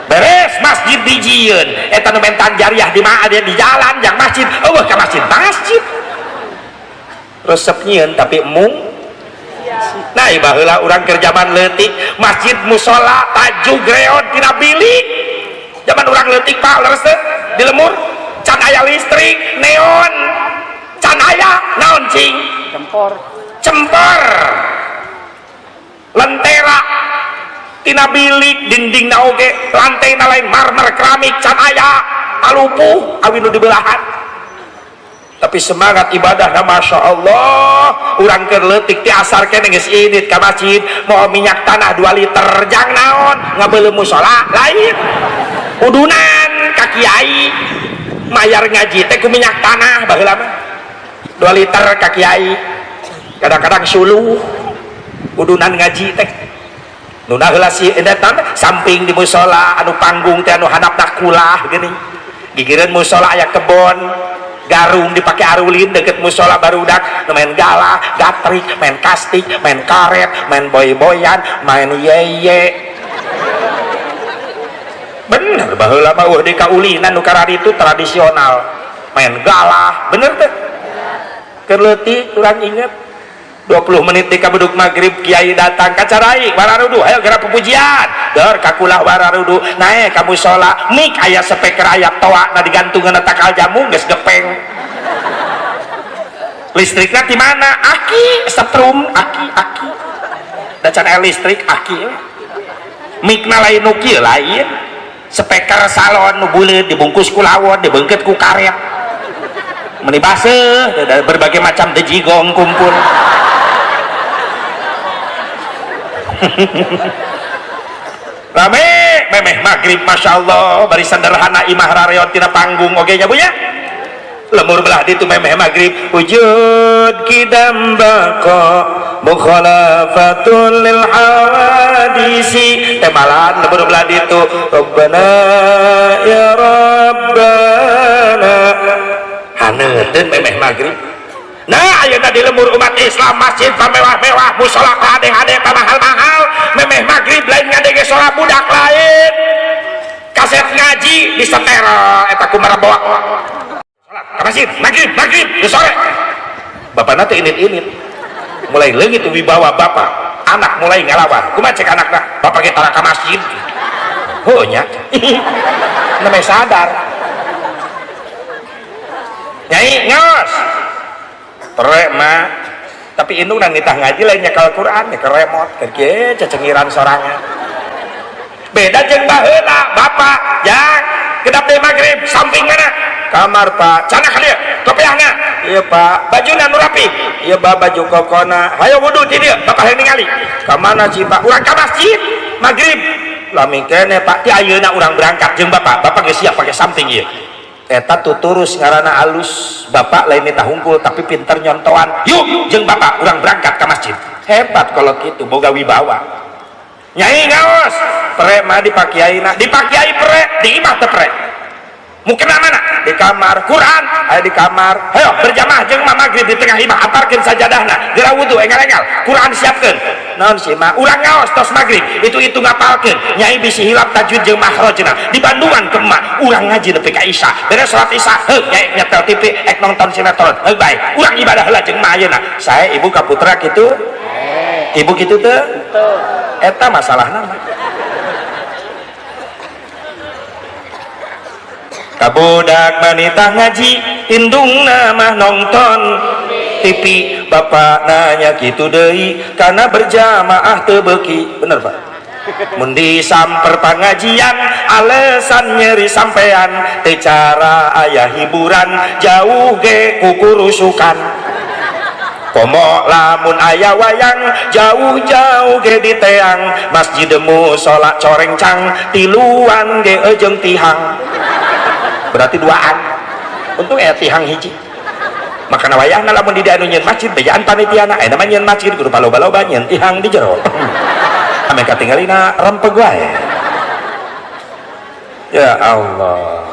beres masjid dijieun eta nu mentan jariah di mana dia di jalan yang masjid eueuh ka masjid resep nyieun tapi mung nah baheula urang keur jaman leutik masjid musola tajuk greot tina bilik zaman urang leutik Pak leres teh di lemur can aya listrik neon can aya naon cing cempor lentera tina bilik dindingna oge lantaina lain marmer keramik can aya alupuh awi nu dibelahan tapi semangat ibadah masya Allah urang keur leutik ti asar kene geus idit ka masjid mau minyak tanah 2 liter jang naon ngabeuleuh musola lain udunan ka kiai mayar ngaji teh ku minyak tanah baheula mah 2 liter ka kiai kadang-kadang suluh udunan ngaji teh nu heula si edan samping di musola anu panggung teh anu hadapna kulah geuning gigireun musola aya kebon garung dipake arulin deket musola barudak main galah gatrik main kastik main karet main boy-boyan main yeye bener baheula mah di kaulinan nu karari itu tradisional main galah bener teh keleutik kurang inget 20 menit di kabuduk maghrib kiai datang kacarai wararudu ayo gerak pujian dor kakulah wararudu naik kamu sholat mik aya speaker aya toa na digantungan takal jamu geus gepeng listriknya di mana aki setrum aki da can aya listrik aki mikna lain nu kieu lain speaker salon nu buleut dibungkus ku lawon dibeungkeut ku karet meni baseuh berbagai macam dejigong kumpul rame memeh maghrib masya Allah bari sederhana imah rareon tina panggung oge nya Bu nya lemur belah ditu memeh maghrib wujud kidam baqa mukhalafatul lil hawadisi temalan lemur belah ditu rabbana ya rabbana haneuteun memeh maghrib. Nah ayeuna di lemur umat Islam masjid pamewah-mewah mushola kadeh-kadeh mahal-mahal memeh maghrib lain ngadege sholat budak lain kaset ngaji di seterel eta kumaha bawa sholat ka masjid maghrib di sore bapana teh init-init mulai leungit wibawa bapak anak mulai ngalawan kumaha cek anakna bapak ge tara ka masjid heuh nya namanya sadar nyai ngaos terek mah tapi indung nang nitah ngaji lainnya ke Al-Quran ke remote ke cecengiran sorangan beda jeung baheula bapak yang kedap deui maghrib samping mana kamar pak cenah ka dieu topeahna ieu pak bajuna nu rapi ieu baju kokona hayo wudu ti dieu bapak hayang ningali ka mana sih pak urang ka masjid maghrib lami kene pak ti ayeuna urang berangkat jeung bapak geus siap pake samping ieu eta tuturus ngaranna alus bapak lain nita hungkul tapi pinter nyontoan yuk jeung bapak urang berangkat ke masjid hebat kalau gitu boga wibawa nyai ngaos pre mah dipakiaina dipakiai pre di imah teh pre mungkin mana di kamar Quran aya di kamar ayo berjamaah jeung mah maghrib di tengah imah aparkeun sajadahna geura wudu engal-engal Quran siapkeun naon sih mah urang ngaos tos maghrib itu ngapalkeun nyai bisi hilap tajwid jeung makhrajna di Bandungan ke emak urang ngaji nepi ka isya beres salat isya heuh nyai nyetel TV ek nonton sinetron heuh bae urang ibadah heula jeung mah ayeuna sae ibu ka putra kitu ibu kitu teu eta masalahna mah kabudak manitah ngaji indung mah nonton TV bapak nanya gitu deui karena berjamaah teu beuki bener pak mun disamper pangajian alesan nyeri sampean teu cara aya hiburan jauh ge kukurusukan komo lamun aya wayang jauh-jauh ge di teang masjid mushola corengcang tiluan ge jeung tihang berarti duaan untung tihang hiji makana wayahna lamun di anu nyeun masjid bejaan panitiana aya namanya nyeun masjid kudu baloba-loba nyeun tihang di jero ame katinggalina rempeg wae ya Allah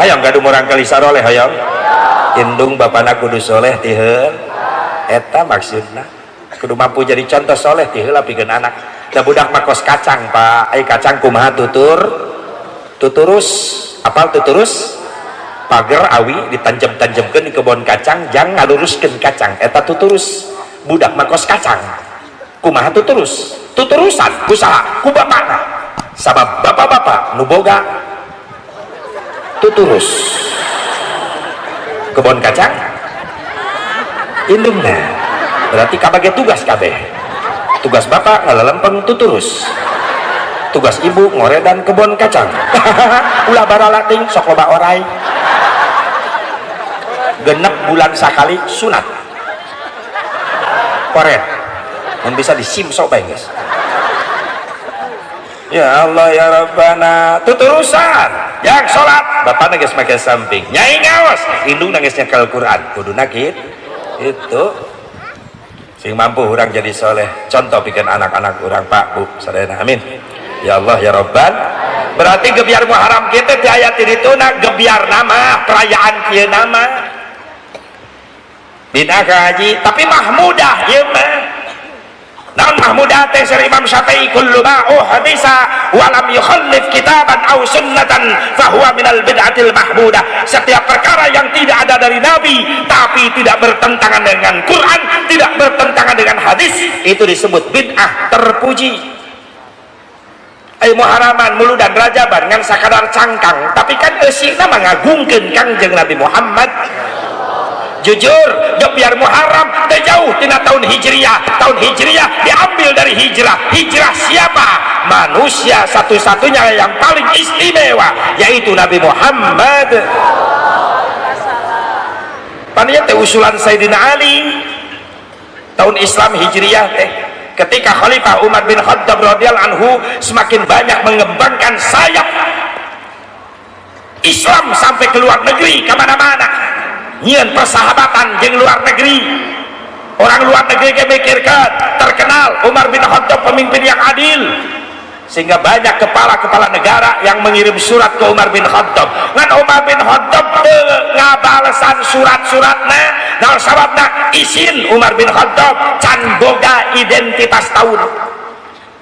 hayang gaduh murang kali saroleh hayang indung bapana kudu soleh ti heul eta maksudna kudu mampu jadi contoh soleh ti heula pikeun anak da budak mah kos kacang pak ai kacang kumaha tuturus apal tuturus pager awi ditanjem-tanjemkeun di kebon kacang jang ngaluruskeun kacang eta tuturus budak mah kos kacang kumaha tuturusan usaha ku bapakna sabab bapak-bapak nu boga tuturus kebon kacang indungna berarti kabage tugas kabeh tugas bapak ngalalempeng tuturus tugas ibu ngoredan kebon kacang ulah baralating sok loba orai genep bulan sakali sunat koret mun bisa disimsok bae guys ya Allah ya Rabbana tuturusan yang sholat bapak geus make samping nyai ngaos indung geus nyekel Quran kuduna kitu itu sing mampu urang jadi soleh contoh bikin anak-anak urang pak bu sadayana amin ya Allah ya Rabban berarti gebiar Muharram kita di ayat ini tuh nak gebiar nama perayaan kieu nama bina haji tapi mahmudah ya mah naon mahmudah teh sir Imam Syafi'i kullu ma hadisa wa lam yukhallif kitaban aw sunnatan fa huwa minal bid'atil mahmudah setiap perkara yang tidak ada dari Nabi tapi tapi tidak bertentangan dengan Quran, tidak bertentangan dengan hadis, itu disebut bid'ah terpuji. Muharaman mulu dan rajaban ngan sakadar cangkang, tapi kan eusina mangagungkeun Kangjeng Nabi Muhammad. Jujur, jok biar Muharram teu jauh tina tahun Hijriyah. Tahun Hijriyah diambil dari hijrah. Hijrah siapa? Manusia satu-satunya yang paling istimewa, yaitu Nabi Muhammad. Paninya teh usulan Sayyidina Ali. Tahun Islam Hijriyah teh ketika Khalifah Umar bin Khattab radhiyallahu anhu semakin banyak mengembangkan sayap Islam sampai ke luar negeri, kemana-mana nyian persahabatan jeung luar negeri. Orang luar negeri mikirkan terkenal Umar bin Khattab pemimpin yang adil, sehingga banyak kepala-kepala negara yang mengirim surat ke Umar bin Khattab. Ngan Umar bin Khattab ngabalesan surat-suratna, naon sababna isin Umar bin Khattab can boga identitas tahun.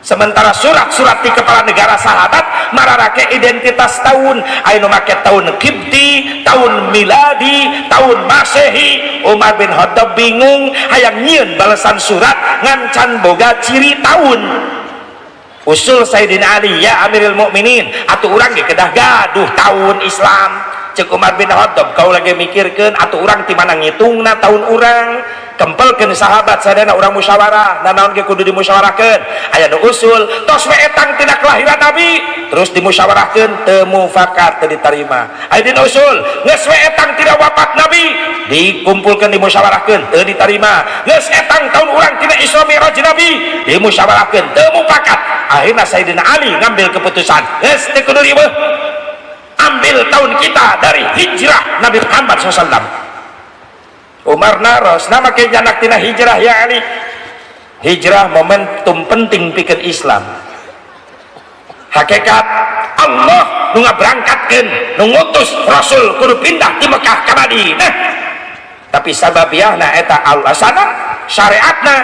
Sementara surat-surat di kepala negara sahabat mararake identitas tahun, anu make tahun Qibti, tahun Miladi, tahun Masehi. Umar bin Khattab bingung hayang nyieun balasan surat ngan can boga ciri tahun. Usul Sayyidina Ali, ya Amirul Mukminin, atuh urang ge kedah gaduh tahun Islam. Cek Umar bin Khattab, kau lagi mikirkeun atuh urang ti mana ngitungna tahun urang. Kempelkeun sahabat sadana urang musyawarah, nanaon ge kudu dimusyawarahkeun. Aya nu usul tos we etang tina kelahiran Nabi, terus dimusyawarahkeun teu mufakat teu ditarima. Aya dina usul geus we etang tina wafat Nabi, dikumpulkeun dimusyawarahkeun teu ditarima. Geus etang taun urang tina Isra Mi'raj Nabi, dimusyawarahkeun teu mufakat. Akhirna Sayyidina Ali ngambil keputusan, geus teu kudu ribeuh, ambil tahun kita dari hijrah Nabi Muhammad SAW. Umar naros nama ke janak tina hijrah, ya Ali. Hijrah momentum penting pikeun Islam. Hakikat Allah nu ngaberangkatkeun, nu ngutus Rasul kudu pindah ti Mekah ka Madinah. Tapi sababiahna eta alasana syariatna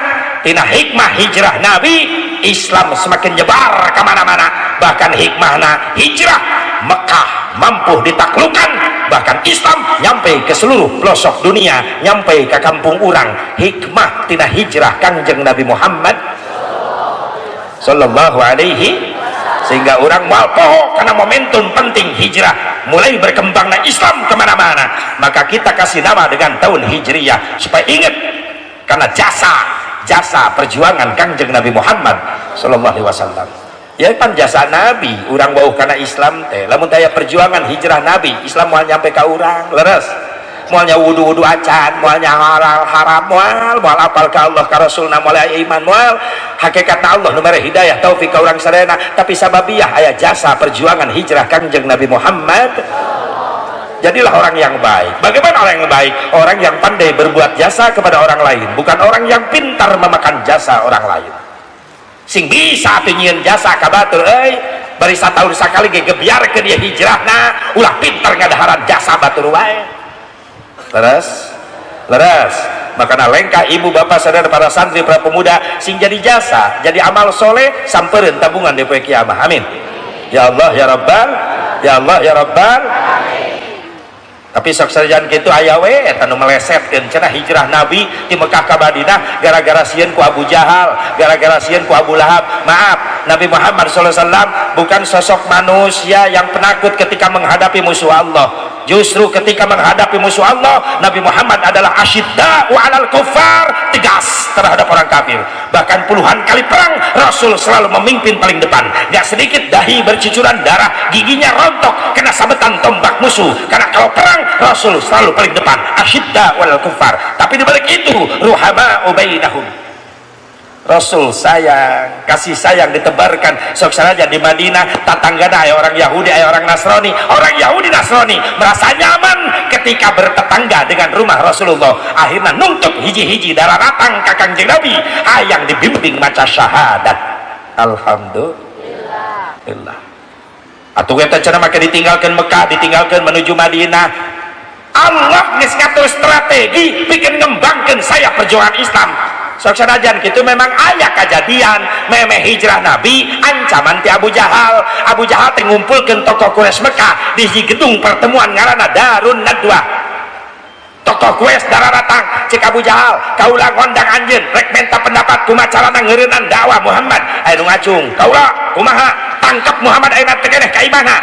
tina hikmah hijrah Nabi, Islam semakin nyebar ke mana-mana. Bahkan hikmahna hijrah Mekah mampu ditaklukkan, bahkan Islam nyampe ke seluruh pelosok dunia, nyampe ke kampung urang. Hikmah tina hijrah Kangjeng Nabi Muhammad sallallahu alaihi, sehingga orang moal poho karena momentum penting hijrah mulai berkembangnya Islam kemana-mana. Maka kita kasih nama dengan tahun Hijriyah supaya ingat karena jasa perjuangan Kangjeng Nabi Muhammad sallallahu alaihi wasallam. Ya pan jasa Nabi urang wauh karena Islam teh lamun daya perjuangan hijrah Nabi, Islam moal nyampe ka urang leres, moalnya wudu acan, moalnya halal haram, moal apal ka Allah ka Rasulna, moal aya iman, moal hakikatna Allah nu mere hidayah taufik ka urang sadayana. Tapi sababiah aya jasa perjuangan hijrah Kangjeng Nabi Muhammad. Jadilah orang yang baik. Bagaimana orang yang baik? Orang yang pandai berbuat jasa kepada orang lain, bukan orang yang pintar memakan jasa orang lain. Sing bisa nyieun jasa ka batur bari sataun sakali ge gebiarkeun dia hijrahna ulah pinter ngadaharan jasa batur wae. Leres makana lengkah ibu bapak saudara para santri para pemuda sing jadi jasa jadi amal soleh sampereun tabungan di poe kiamah. Amin ya Allah ya Rabbal, ya Allah ya Rabbal. Tapi sok sajan kitu aya we eta nu melesetkeun cenah hijrah Nabi di Mekah ka Madinah gara-gara sieun ku Abu Jahal, gara-gara sieun ku Abu Lahab. Maaf, Nabi Muhammad SAW bukan sosok manusia yang penakut ketika menghadapi musuh Allah. Justru ketika menghadapi musuh Allah, Nabi Muhammad adalah asyidda'u 'alal kuffar, tegas terhadap orang kafir. Bahkan puluhan kali perang Rasul selalu memimpin paling depan. Gak sedikit dahi bercucuran darah, giginya rontok kena sabetan tombak musuh. Karena kalau perang Rasul selalu paling depan, asyidda'u 'alal kuffar. Tapi dibalik itu ruhama'u bainahum. Rasul sayang, kasih sayang ditebarkan. Sok saja di Madinah tetanggana aya orang Yahudi, aya orang Nasrani. Orang Yahudi Nasrani merasa nyaman ketika bertetangga dengan rumah Rasulullah. Akhirnya nungtuk hiji-hiji darah ratang ka Kangjeng Nabi hayang dibimbing maca syahadat. Alhamdulillah. Atuh eta cenah make ditinggalkeun Mekah, ditinggalkeun menuju Madinah. Allah geus ngatur strategi bikin ngembangkeun saya perjuangan Islam. Sok sanajan gitu memang aya kejadian memeh hijrah Nabi ancaman ti Abu Jahal. Abu Jahal teh ngumpulkeun tokoh Quraisy Mekah di gedung pertemuan ngaranna Darun Nadwa. tokoh kues darah datang cek Abu Jahal kaulah ngondang anjeun rek menta pendapat kumacarana ngeureunnan dakwah Muhammad aya nu ngacung kaulah kumaha tangkap Muhammad ayeuna teh keneh ka imana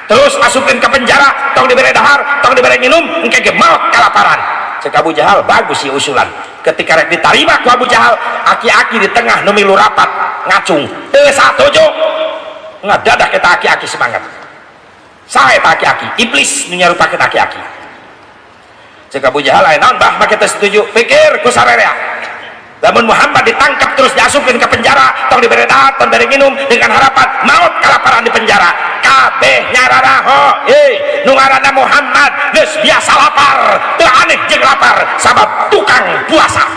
terus asupkeun ke penjara tong dibere dahar tong dibere minum engke ge maot kalaparan cek Abu Jahal bagus sih usulan ketika rek diterima ku Abu Jahal aki-aki di tengah nu milu rapat ngacung teu satuju ngadadah kita aki-aki semangat sae aki-aki iblis nu nyarupakeun aki-aki cek Abu Jahal aya naon bah make teu setuju pikir ku sarerea lamun Muhammad ditangkap terus diasupkeun ke penjara tong dibere dahar tong dibere minum dengan harapan maut kalaparan di penjara kabeh nyararaho nu ngaranna Muhammad geus biasa lapar teu aneh jeung lapar sabab tukang puasa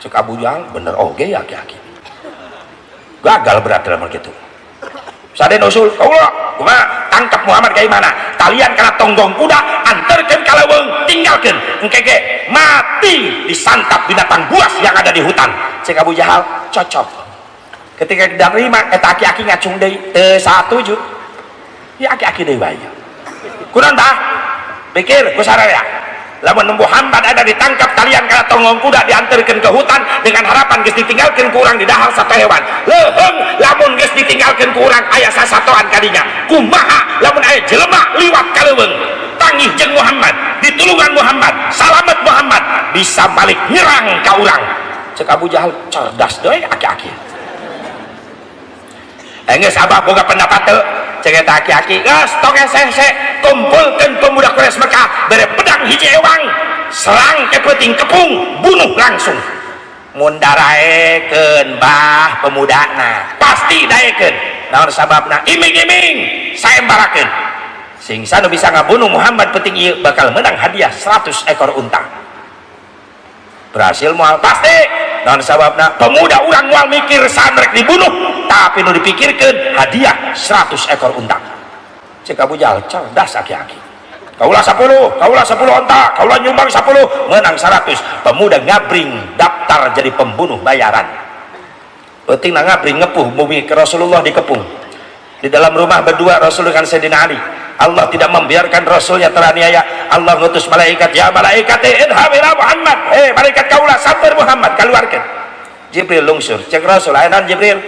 cek Abu Jahal bener oge ya aki-aki gagal berat dalam gitu saden usul Allah kumaha tangkap Muhammad kayak mana talian karena tonggong kuda anterkeun ka leuweung tinggalkeun engke ge mati disantap binatang buas yang ada di hutan cek Abu Jahal cocok ketika diterima eta aki-aki ngacung deui teu satuju ya aki-aki deui bae kunaon tah pikir ku sararea lamun Muhammad ada ditangkap talian karena tonggong kuda diantarkan ke hutan dengan harapan geus ditinggalkeun ku urang di dahar satu hewan leuheung lamun geus ditinggalkeun ku urang aya sasatoan kadinya kumaha lamun aya jelema liwat ka leuweung tangih jeung Muhammad ditulungan Muhammad salamet Muhammad bisa balik nyerang ka urang cek Abu Jahal cerdas deui aki-aki geus abah boga pendapat teu cek eta aki-aki geus tong hese kumpulkeun pemuda Quraisy Mekah bere pedang hiji ewang serang ke peuting kepung bunuh langsung mun daraekeun bah pemudana pasti daekeun naon sababna iming-iming saembarakeun singsa nu bisa ngabunuh Muhammad peuting ieu bakal menang hadiah 100 ekor unta berhasil moal pasti naon sababna pemuda urang moal mikir sandrek dibunuh tapi nu dipikirkeun hadiah 100 ekor unta cek Abu Jahal cerdas aki-aki kaulah 10 onta kaulah nyumbang 10 menang 100 pemuda ngabring daftar jadi pembunuh bayaran penting ngabring ngepuh bumi ke Rasulullah dikepung di dalam rumah berdua Rasul dengan Sayyidina Ali Allah tidak membiarkan Rasulnya teraniaya Allah ngutus malaikat ya malaikat idhab ila Muhammad malaikat kaulah sabar Muhammad keluarkan Jibril lungsur cek Rasul ayeuna Jibril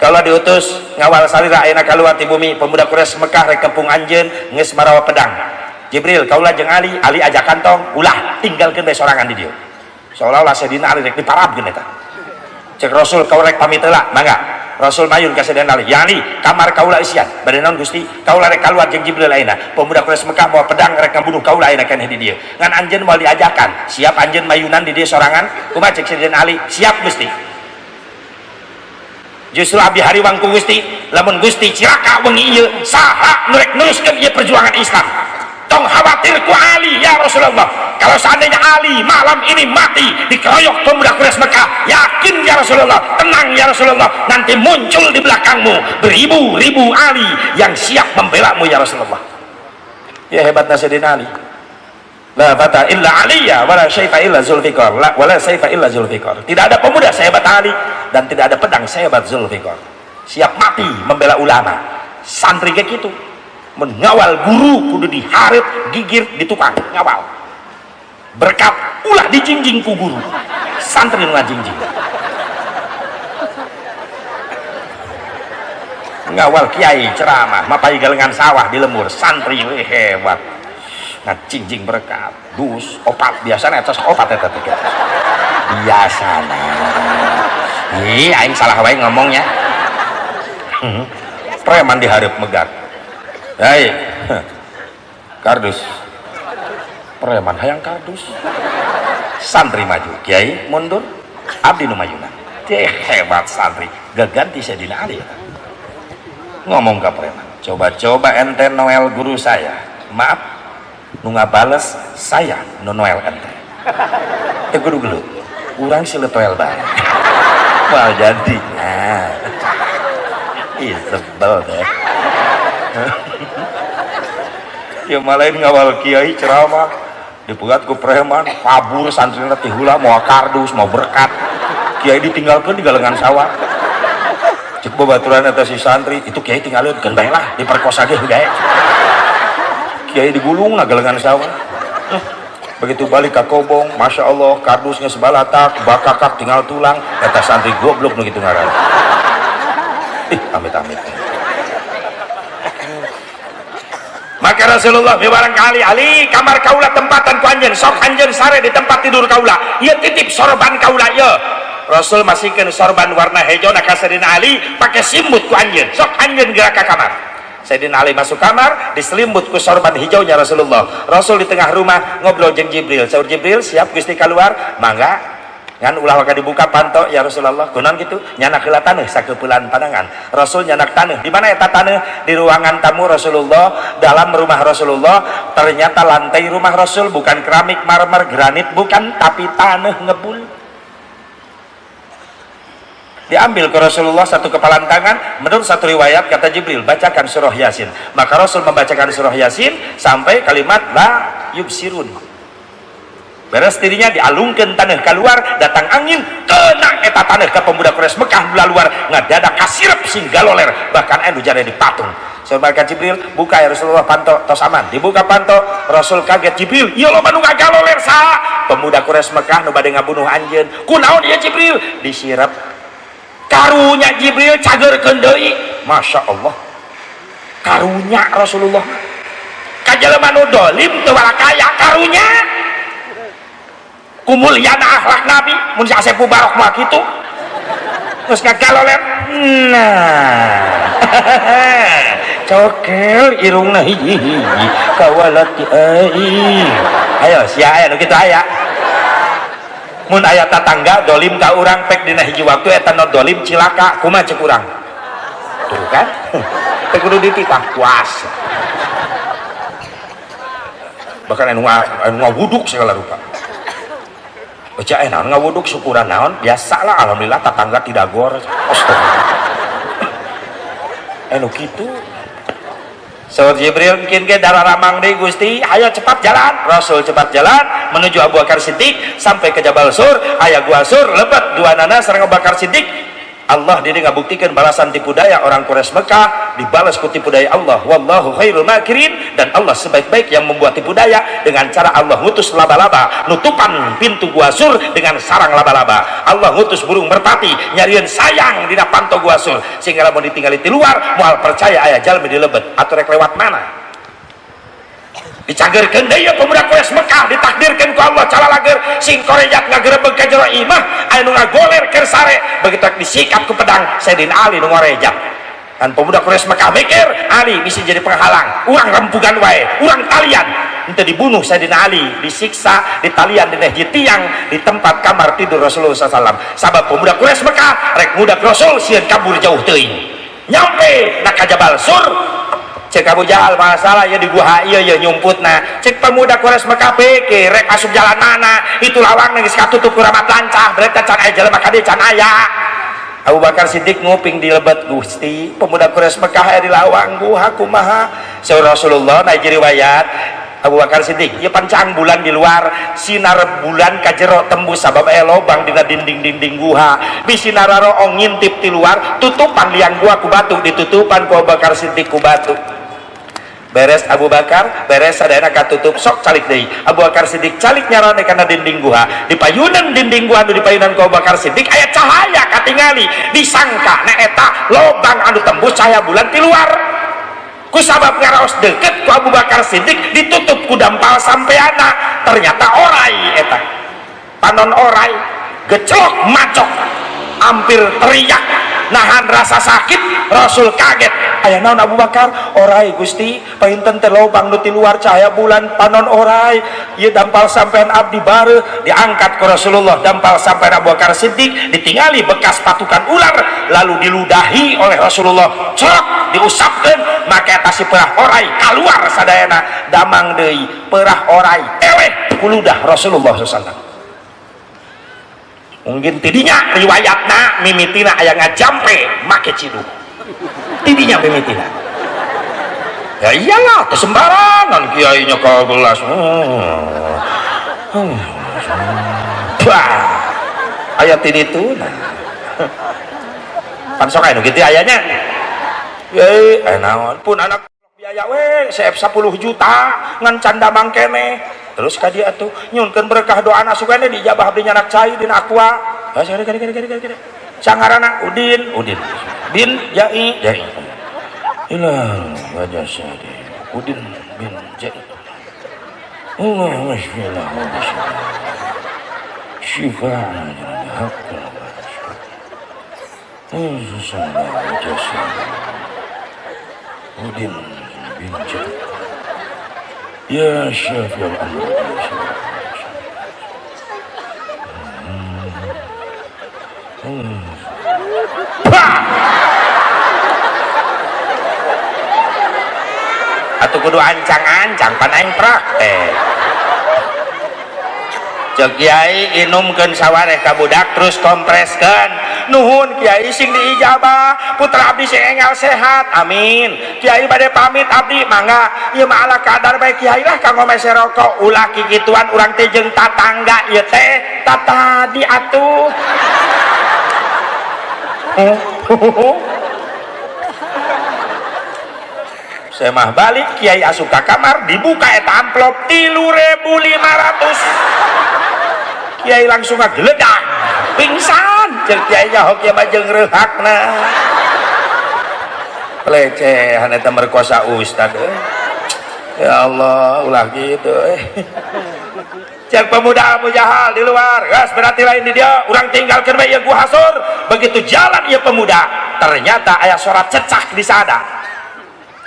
kalau diutus ngawal sarira ayeuna keluar di bumi pemuda Quraisy Mekah rek kepung anjeun geus marawa pedang Jibril kaulah jeung Ali ajak kantong ulah tinggalkeun bae sorangan di dieu seolah-olah Sayyidina Ali rek diparabkeun eta cek Rasul kau rek pamit heula mangga Rasul mayun ka Sayyidina Ali ya Ali kamar kaulah isian bade naon Gusti kaulah rek kaluar jeung Jibril ayeuna pemuda Quraisy Mekah bawa pedang rek ngabunuh kaulah ayeuna keneh di dieu ngan anjeun moal diajakan siap anjeun mayunan di dieu sorangan kumaha cek Sayyidina Ali siap Gusti justru abdi hariwang ku Gusti lamun Gusti ciraka wengi ieu saha nu rek neruskeun ieu perjuangan Islam tong khawatir ku Ali ya Rasulullah kalau seandainya Ali malam ini mati dikeroyok pemuda Quraisy Mekah yakin ya Rasulullah tenang ya Rasulullah nanti muncul di belakangmu beribu-ribu Ali yang siap membela mu ya Rasulullah ya hebatnya Sayyidina Ali la fata illa aliya wala syaifa illa zulfikar wala syaifa illa zulfikar tidak ada pemuda sehebat Ali dan tidak ada pedang sehebat Zulfikar siap mati membela ulama santri kayak gitu mengawal guru kudu diharap gigir ditukang ngawal berkat ulah dijingjing ku guru santri nu ngajingjing ngawal kiai ceramah mapai galengan sawah di lemur santri hebat ngajingjing berkat dus opat biasanya atas opat eta teh biasana aing salah wae ngomongnya preman dihareup megat hei kardus preman hayang kardus santri maju kiai mundur abdi nu mayuna hebat santri gaganti Sayyidina Ali ngomong ke preman coba-coba ente noel guru saya maaf nu ngabales saya nu noel ente gelu-gelu urang siletoel bae wah jadi sebel deh ya malain ngawal kiai ceramah dipegat ku preman kabur santri nanti hula mau kardus mau berkat kiai ditinggalkan di galengan sawah cek babaturan atas si santri itu kiai tinggalin kan bae lah diperkosa ge gae kiai digulung na galengan sawah begitu balik ke kobong, Masya Allah kardusnya sebalatak bakakak tinggal tulang eta santri goblok begitu ngaran. Amit-amit. Maka Rasulullah barangkali Ali kamar kaula tempatan ku anjeun sok anjeun sare di tempat tidur kaula ieu titip sorban kaula ieu. Rasul masihkeun sorban warna hejona ka Sayyidina Ali pake simbut ku anjeun sok anjeun gerak ka kamar. Sayyidina Ali masuk kamar diselimut ku sorban hijaunya Rasulullah. Rasul di tengah rumah ngobrol jeung Jibril. Saur Jibril, siap Gusti keluar? Mangga. Ngan ulah waka dibuka panto ya Rasulullah. Kunaon kitu? Nyanak heula taneuh sakeupelan pandangan. Rasul nyanak taneuh. Di mana eta taneuh? Di ruangan tamu Rasulullah, dalam rumah Rasulullah. Ternyata lantai rumah Rasul bukan keramik, marmer, granit bukan, tapi taneuh ngebul. Diambil ke Rasulullah satu kepalan tangan. Menurut satu riwayat kata Jibril, bacakan surah Yasin. Maka Rasul membacakan surah Yasin sampai kalimat la yubsirun. Beres dirinya dialungkeun taneuh keluar, datang angin kena eta taneuh ka pemuda Quraisy Mekah bula luar ngadadak kasirep sing galoler bahkan anu jare dipatung. Saudara Jibril, buka ya Rasulullah panto tos aman. Dibuka panto, Rasul kaget. Jibril, ieu loba nu ngagaloler saha? Pemuda Quraisy Mekah nu bade ngabunuh anjeun. Kunaon ieu Jibril? Disirep karunya Jibril cagerkeun deui. Masya Allah karunya Rasulullah ka jelema nu dolim teu kaya karunya kumuliana akhlak Nabi mun sasepu barok mah kitu terus ngagaloler nah cokel irungna hiji-hiji kawalati ai ayo sia aya nu kitu aya mun aya tatangga dolim ka urang pek dina hiji waktu eta no dolim cilaka kumaha ceuk urang tuh kan teh kudu dititah puas bahkan anu ngawuduk segala rupa baca naon ngawuduk syukuran naon biasalah alhamdulillah tatangga tidak gor astagfirullah anu kitu. Saur Jibril mungkin ke darah ramang deh Gusti, ayo cepat jalan. Rasul cepat jalan menuju Abu Bakar Siddiq sampai ke Jabal Sur. Aya gua Sur lebat dua nana sareng Abu Bakar Siddiq. Allah diri ngabuktikan balasan tipu daya orang Quraisy Mekah dibalas ku tipu daya Allah. Wallahu khairul makirin, dan Allah sebaik-baik yang membuat tipu daya dengan cara Allah ngutus laba-laba nutupan pintu gua Sur dengan sarang laba-laba. Allah ngutus burung merpati nyarieun sayang dina panto gua Sur sehingga lamun ditinggali di luar moal percaya aya jalmi di lebet atuh rek lewat mana. Dicagerkeun deui pemuda Quraisy Mekah ditakdirkeun ku Allah calalager sing korejat ngagerebeg ka jero imah anu ngagoler keur sare begitu disikap ku pedang Sayyidina Ali nu ngorejat. Dan pemuda Quraisy Mekah mikir Ali bisa jadi penghalang, urang rempugan wae, urang talian ente dibunuh Sayyidina Ali, disiksa, ditalian dina hiji tiang di tempat kamar tidur Rasulullah SAW. Sabab pemuda Quraisy Mekah rek mudak Rasul sieun kabur jauh teuing. Nyampe na ka Jabal Sur cek Abu Jahal masalah ya di gua ieu ya nyumputna cek pemuda Quraisy Mekah pikir rek asup jalan mana itu lawang geus katutup ku ramat lancah berarti can aya jelema ka dieu can aya. Abu Bakar Siddiq nguping di lebet Gusti pemuda Quraisy Mekah aya di lawang gua kumaha saur Rasulullah na riwayat Abu Bakar Siddiq ieu pancang bulan di luar sinar bulan ka jero tembus sabab aya lobang dina dinding-dinding guha bisi nararo ngintip di luar tutupan liang gua ku batu ditutupan ku Abu Bakar Siddiq ku batu. Beres Abu Bakar, beres sadayana katutup sok calik deui. Abu Bakar Siddiq calik nyarone kana dinding guha. Di payunan dinding guha anu dipayunan ku Abu Bakar Siddiq aya cahaya katingali. Disangka na eta lobang anu tembus cahaya bulan ti luar. Ku sabab ngaraos deket ku Abu Bakar Siddiq ditutup ku dampal sampeana. Ternyata orai eta. Panon orai, geclok macok. Hampir teriak nahan rasa sakit. Rasul kaget aya naon Abu Bakar orai Gusti painten teh lobang nu ti luar cahaya bulan panon orai ieu dampal sampean abdi bareu diangkat ku Rasulullah dampal sampean Abu Bakar Siddiq ditingali bekas patukan ular lalu diludahi oleh Rasulullah cerok diusapkeun maka eta si perah orai kaluar sadayana damang deui perah orai eleh ku ludah Rasulullah SAW. Mungkin tidinya riwayatna mimitina aya ngajampe make ciduk tidinya mimitina ya iyalah sembarangan kiainya ka gelas ayat ini tuh pan sok aya nu kitu ayanya naon pun anak biaya we CF 10 juta ngan canda mangkene terus ka dia atuh nyunkeun berkah doa anak sugana dijabah abdi nyanak cai dina aqua sangarana Udin bin Jai ilah wajah syadi Udin bin Jai Allah masyaAllah syifa'an haqqal wajah syadi Udin bin Jai ya syafi'al amr atuh kudu ancang-ancang pan aing praktek cek kiai inumkeun sawareh ka budak terus kompreskeun nuhun kiai sing diijabah putra abdi sing enggal sehat amin kiai bade pamit abdi mangga ieu mah ala kadar bae kiai lah kanggo mese rokok ulah kikituan urang teh jeung tatangga ieu teh tatadi atuh saya mah balik kiai asup ka kamar dibuka eta amplop 3.500 kiai langsung ngageledak pingsan jeung kiai nya hoki mah jeung reuhakna pelecehan eta merkosa ustad ya Allah ulah gitu cek pemuda Abu Jahal di luar gas berarti lain di dia orang tinggalkan bae ieu gua hasur begitu jalan ieu pemuda ternyata aya suara cecak di sana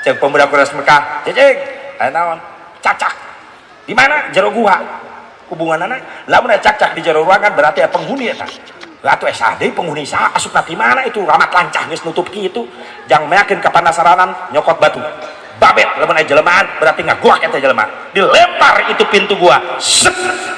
cek pemuda Quraisy Mekah cecing aya naon cacak di mana jero gua hubunganana lamun aya cacak di jero ruangan berarti aya penghuni eta atuh asa deui penghuni saha asupna ti mana itu ramat lancah geus nutup kitu jang meyakin kapanasaranan nyokot batu babet lamun aya jelemaan berarti ngaguak eta jelema dilempar itu pintu gua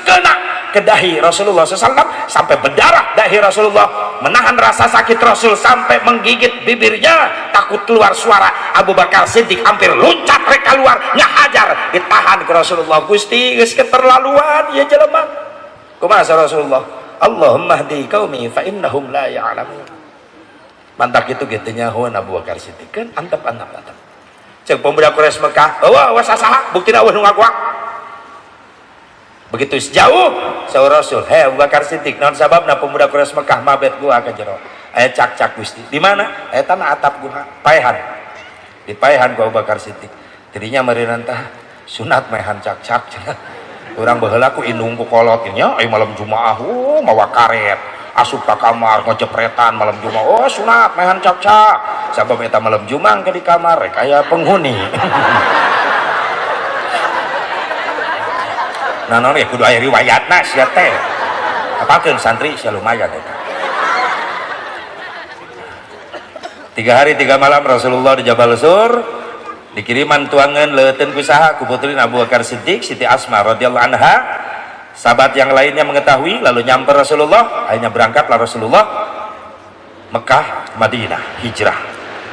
kena ke dahi Rasulullah SAW sampai berdarah dahi Rasulullah menahan rasa sakit Rasul sampai menggigit bibirnya takut keluar suara Abu Bakar Siddiq hampir loncat rek keluar ngahajar ditahan ke Rasulullah Gusti geus keterlaluan ieu jelema kumaha Rasulullah Allahumma hdi qaumi fa innahum la ya'lamun mantak kitu kitu nyahoan Abu Bakar Siddiq kan antep cek pemuda Quraisy Mekah wah sasaha buktina eueuh nu ngaguak begitu sejauh saur Rasul Abu Bakar Siddiq naon sababna pemuda Quraisy Mekah mabet gua ka jero aya cak-cak Gusti di mana eta na atap gua paehan di paehan ku Abu Bakar Siddiq tidinya meureunna tah sunat maehan cak-cak urang baheula ku indung ku kolot nya ai malam Jumaah mawa karet asup ka kamar ngejepretan malam Jumaah oh sunat maehan cak-cak sabab eta malam Jumaah ke di kamar rek aya penghuni nah non ya kudu aya riwayatna sia teh apakeun santri sia lumayan eta 3 hari 3 malam Rasulullah di Jabal Sur dikiriman tuangan leuteun ku saha ku putrina Abu Bakar Siddiq Siti Asma radhiyallahu anha sahabat yang lainnya mengetahui lalu nyamper Rasulullah akhirnya berangkatlah Rasulullah Mekah Madinah hijrah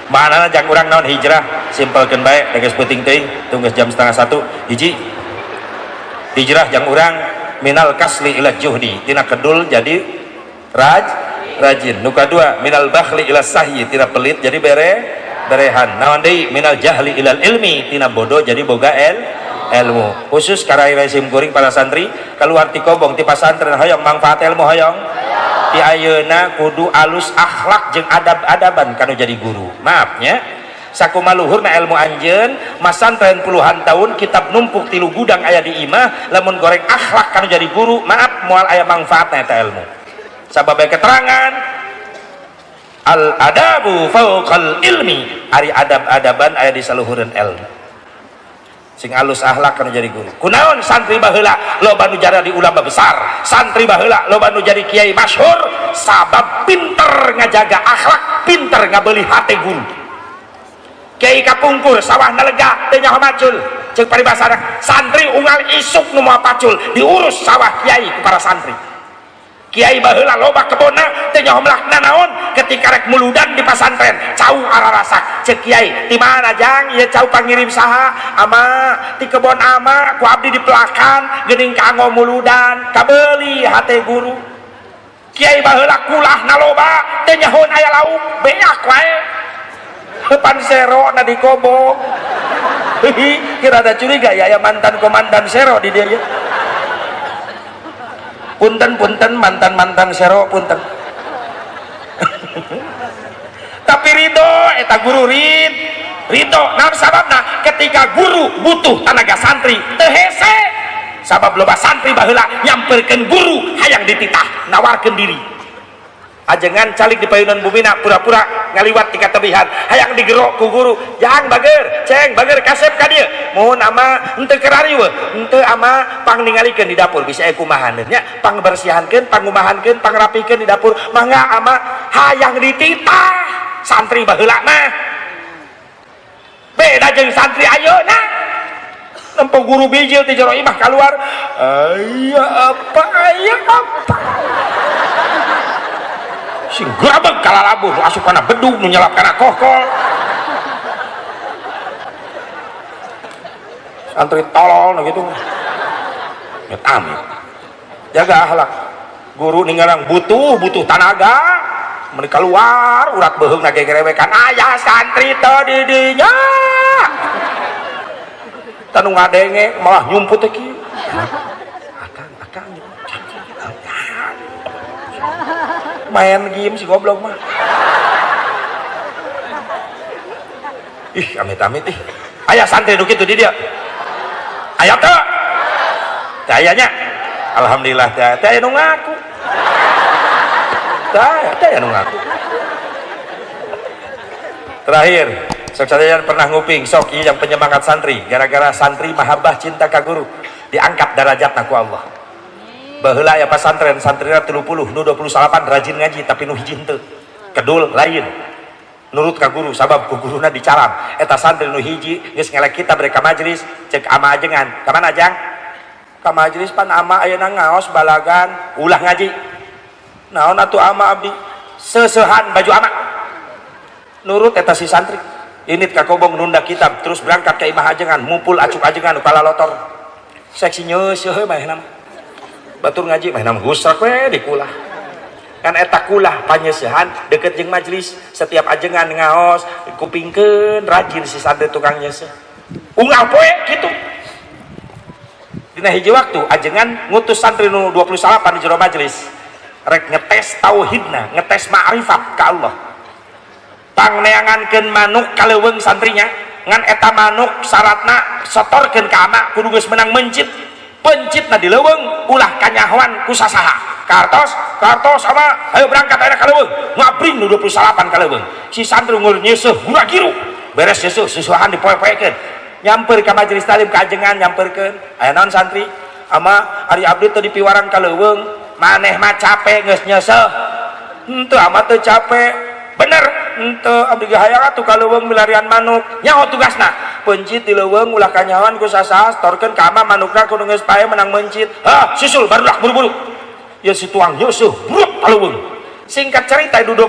mana jang urang naon hijrah simpelkeun bae geus peuting teuing tunggu jam 12:30 hiji hijrah jang urang minal kasli ila juhdi tina kedul jadi rajin nu kadua minal bakhli ila sahyi tina pelit jadi berehan naon deui minal jahli ilal ilmi tina bodoh jadi boga ilmu khusus karai sim kuring para santri keluar ti kobong ti pasantren hoyong manfaat ilmu hoyong ti ayeuna kudu alus akhlak jeung adab-adaban kanu jadi guru maafnya sakumaha luhurna ilmu anjeun masantren puluhan tahun kitab numpuk tilu gudang aya di imah lamun goreng akhlak kanu jadi guru maaf moal aya manfaatna eta ilmu sabab keterangan al adabu fauqal ilmi ari adab-adaban aya di saluhureun ilmu sing alus akhlak kanu jadi guru kunaon santri baheula loba nu jara di ulama besar santri baheula loba nu jadi kiai masyhur sabab pinter ngajaga akhlak pinter ngabeuli hate guru kiai kapungkur sawahna lega teh nyaho macul ceuk paribasana santri unggal isuk nu moal pacul diurus sawah kiai ku para santri kiai baheula loba kebonna teh nyaho melakna naon ketika rek muludan di pasantren cau ararasak ceuk kiai di mana jang ieu cau pangirim saha ama di kebon ama ku abdi dipelakan geuning kanggo muludan kabeuli hate guru kiai baheula kulahna loba teh nyahoan aya lauk beak wae depan sero na di kobo kira ada curiga ya mantan komandan sero di dia ya punten mantan sero punten. Tapi ridho eta guru ridho naon sababna ketika guru butuh tenaga santri teu hese sabab loba santri baheula nyamperkeun guru hayang dititah nawarkeun diri ajengan calik di payunan bumina pura-pura ngaliwat tika tebihan hayang digerok ku guru jangan bager kasep ka dieu mohon ama henteu kerarieuh henteu ama pang ningalikeun di dapur bisa kumaha nya pang bersihankeun pangumahankeun pangrapikeun di dapur mangga ama hayang dititah santri baheula mah beda jeung santri ayeuna nempo guru bijil ti jero imah keluar aya apa sing grabeg kalalabuh asup kana bedug nu nyelap kana kohkol santri tolol gitu ya amit jaga akhlak guru ninggalang butuh tenaga mun keluar urat beheungna ge gerewekan aya santri teu di dinya tanu ngadenge malah nyumput teh kieu akang main game si goblok mah ih amit ih aya santri nu kitu di dia aya teu teh ayanya alhamdulillah teh aya nu ngaku teh aya nu ngaku terakhir sok sadayana pernah nguping sok ieu yang penyemangat santri gara-gara santri mahabbah cinta ka guru diangkat derajatna ku Allah baheula aya pasantren santrina 30 nu 28 rajin ngaji tapi nu hiji henteu kedul lain nurut ka guru sabab ku guruna dicaram eta santri nu hiji geus ngelek kita bere ka majelis cek ama ajengan ka mana ajang ka majelis pan ama ayeuna ngaos balagan ulah ngaji naon atuh ama abdi seusehan baju ama nurut eta si santri init ka kobong nunda kitab terus berangkat ke imah ajengan mumpul acup ajengan kepala lotor seksi nyeuseun mah nama batur ngaji mah nam gusrak we dikulah kan eta kulah panyeusehan deket jeung majelis setiap ajengan ngaos kupingkeun rajin si santri tukang nyeuseuh unggal poe kitu dina hiji waktu ajengan ngutus santri nu 28 di jero majelis rek ngetes tauhidna ngetes ma'rifat ka Allah pangneangankeun manuk kaleuweung santrinya ngan eta manuk syaratna sotorkeun ka ama kudu geus menang mencit pencitna di leuweung ulah kanyahoan ku sasaha kartos sama ayo berangkat ayeuna ka leuweung ngabring nu 28 ka leuweung si santri ngeur nyeuseum gura-giru beres nyeuseum susuhan dipoe-poekeun nyamper ka majelis talim ka ajengan nyamperkeun aya naon santri ama ari abdi teu dipiwaran ka leuweung maneh mah capek geus nyeuseum henteu ama teu capek bener henteu abdi ge hayang atuh ka leuweung milarian manuk nyaho tugasna pencit di leuweung ulah kanyahoan ku sasaha storkeun ka ama manukna kudu geus pae menang mencit susul barudak buru-buru ya si tuang nyeuseum bruk ka leuweung singkat cerita 28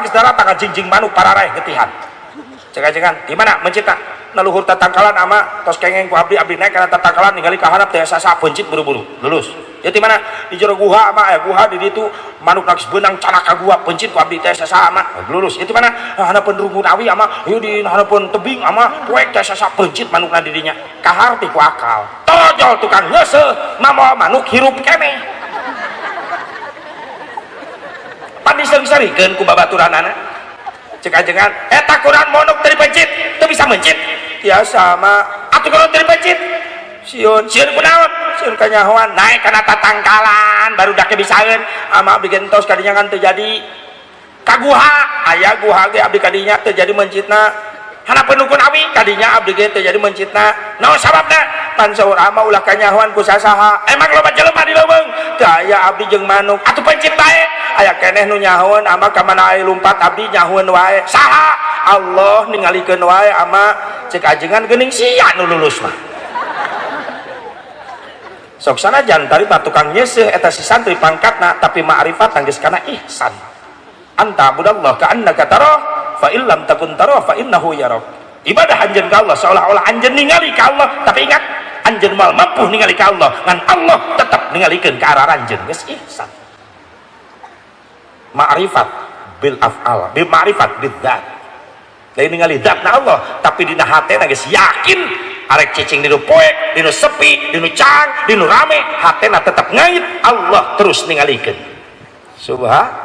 geus datang ka jingjing manuk pararaeh getihan cek ajengan di mana mencitna naluhur tatangkalan ama tos kengeng ku abdi naik kana tatangkalan ningali ka harap teh sasaha pencit buru-buru lulus ya di mana di jero guha ama guha di ditu manuk nangis benang canak ka gua pencit ku abdi teh sasaha ama lulus itu mana hanapeun rungun awi ama ieu di hanapeun tebing ama poek teh sasaha pencit manukna di dinya kaharti ku akal tojol tukang nyeuseum mamawa manuk hirup keneh pan diseri-serikeun ku babaturanana cek ajengan eta kurang monok teu dipencit teu bisa mencit biasa mah atuh kurang teu dipencit sieun kunaon sieun kanyahoan naik kana tatangkalan baru dak bisaeun ama abdi gentos kadinya kan teu jadi kaguha aya guha ge abdi kadinya teu jadi mencitna hanapeun nukun awi kadinya abdi ge teu jadi mencitna naon sababna pan saur ama ulah kanyahoan ku sasaha emang loba jelema di leuweung teu aya abdi jeung manuk atuh pencit bae aya keneh nu nyahoan ama ka mana aya lumpat abdi nyahoan wae saha Allah ningalikeun wae ama cek ajengan geuning sia nu lulus mah sok sanajan tari tukang nyeuseum eta si santri pangkatna tapi ma'rifat geus kana ihsan anta budallah ka annaka tarah fa illam takun tarah fa innahu yarak ibadah anjeun ka Allah seolah-olah anjeun ningali ka Allah tapi ingat anjeun moal mampu ningali ka Allah ngan Allah tetep ningalikeun ka arah anjeun geus ihsan ma'rifat bil af'al bil ma'rifat bid dzat lain ningali dzatna Allah tapi dina hatena geus yakin arek cicing dinu poek, dinu sepi, dinu cang, dinu rame, hatena tetap ngait, Allah terus ningalikeun. Subhanallah.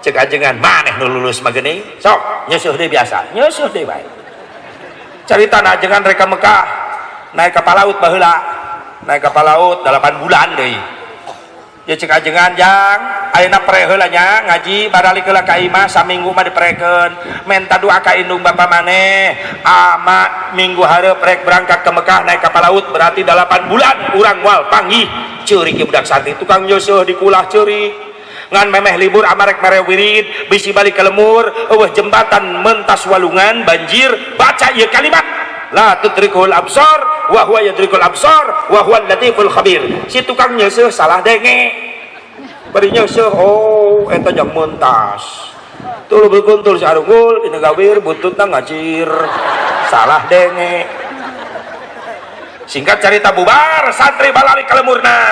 Cek ajengan maneh nu lulus mah geuning, sok nyeusuh deui biasa, nyeusuh deui bae. Carita ajengan reka Mekah, naik kapal laut baheula, naik kapal laut 8 bulan deui. Ya cek ajengan jang ayeuna pre heula nya ngaji baralik heula ka imah saminggu mah diprekeun menta doa ka indung bapa maneh ama minggu hareup rek berangkat ke Mekah naik kapal laut berarti 8 bulan urang moal panggih ceurik budak santri tukang nyeusuh di kulah ceurik ngan memeh libur amarek mere wirid bisi balik ke lemur eueuh jembatan mentas walungan banjir baca ieu kalimat la tudrikul absar wa huwa yudrikul absar wa huwa latiful khabir. Si tukang nyeusuh salah denge bari nyeusuh oh eta jang mentas tuluy berkuntul sarungul dina gawir buntutna ngacir salah denge. Singkat cerita bubar santri balalik ka lemurna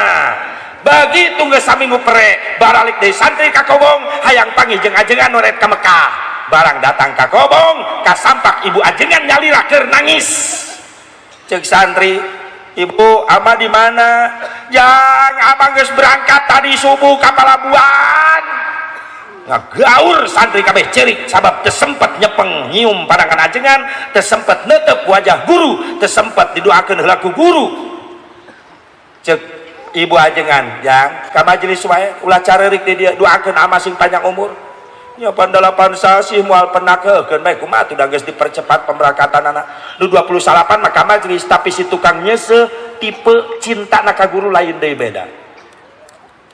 begitu geus saminggu pre baralik deui santri ka kobong hayang panggih jeung ajengan nu ret ka Mekah barang datang ka kobong kasampak ibu ajengan nyalira keur nangis cek santri ibu ama di mana yang abang geus berangkat tadi subuh ka Palabuhan ngagaur santri kabeh ceurik sabab teu sempet nyepeng nyium pandangan ajengan teu sempet neuteup wajah guru teu sempet didoakeun heula ku guru cek ibu ajengan jang ka majelis wae ulah careurik di dia doakeun ama sing panjang umur nya pandalapan sasih moal penakeun bae kumaha tuh geus dipercepat pemberangkatan anak nu 28 maka majelis tapi si tukang nyeuseum tipe cinta na ka guru lain deui beda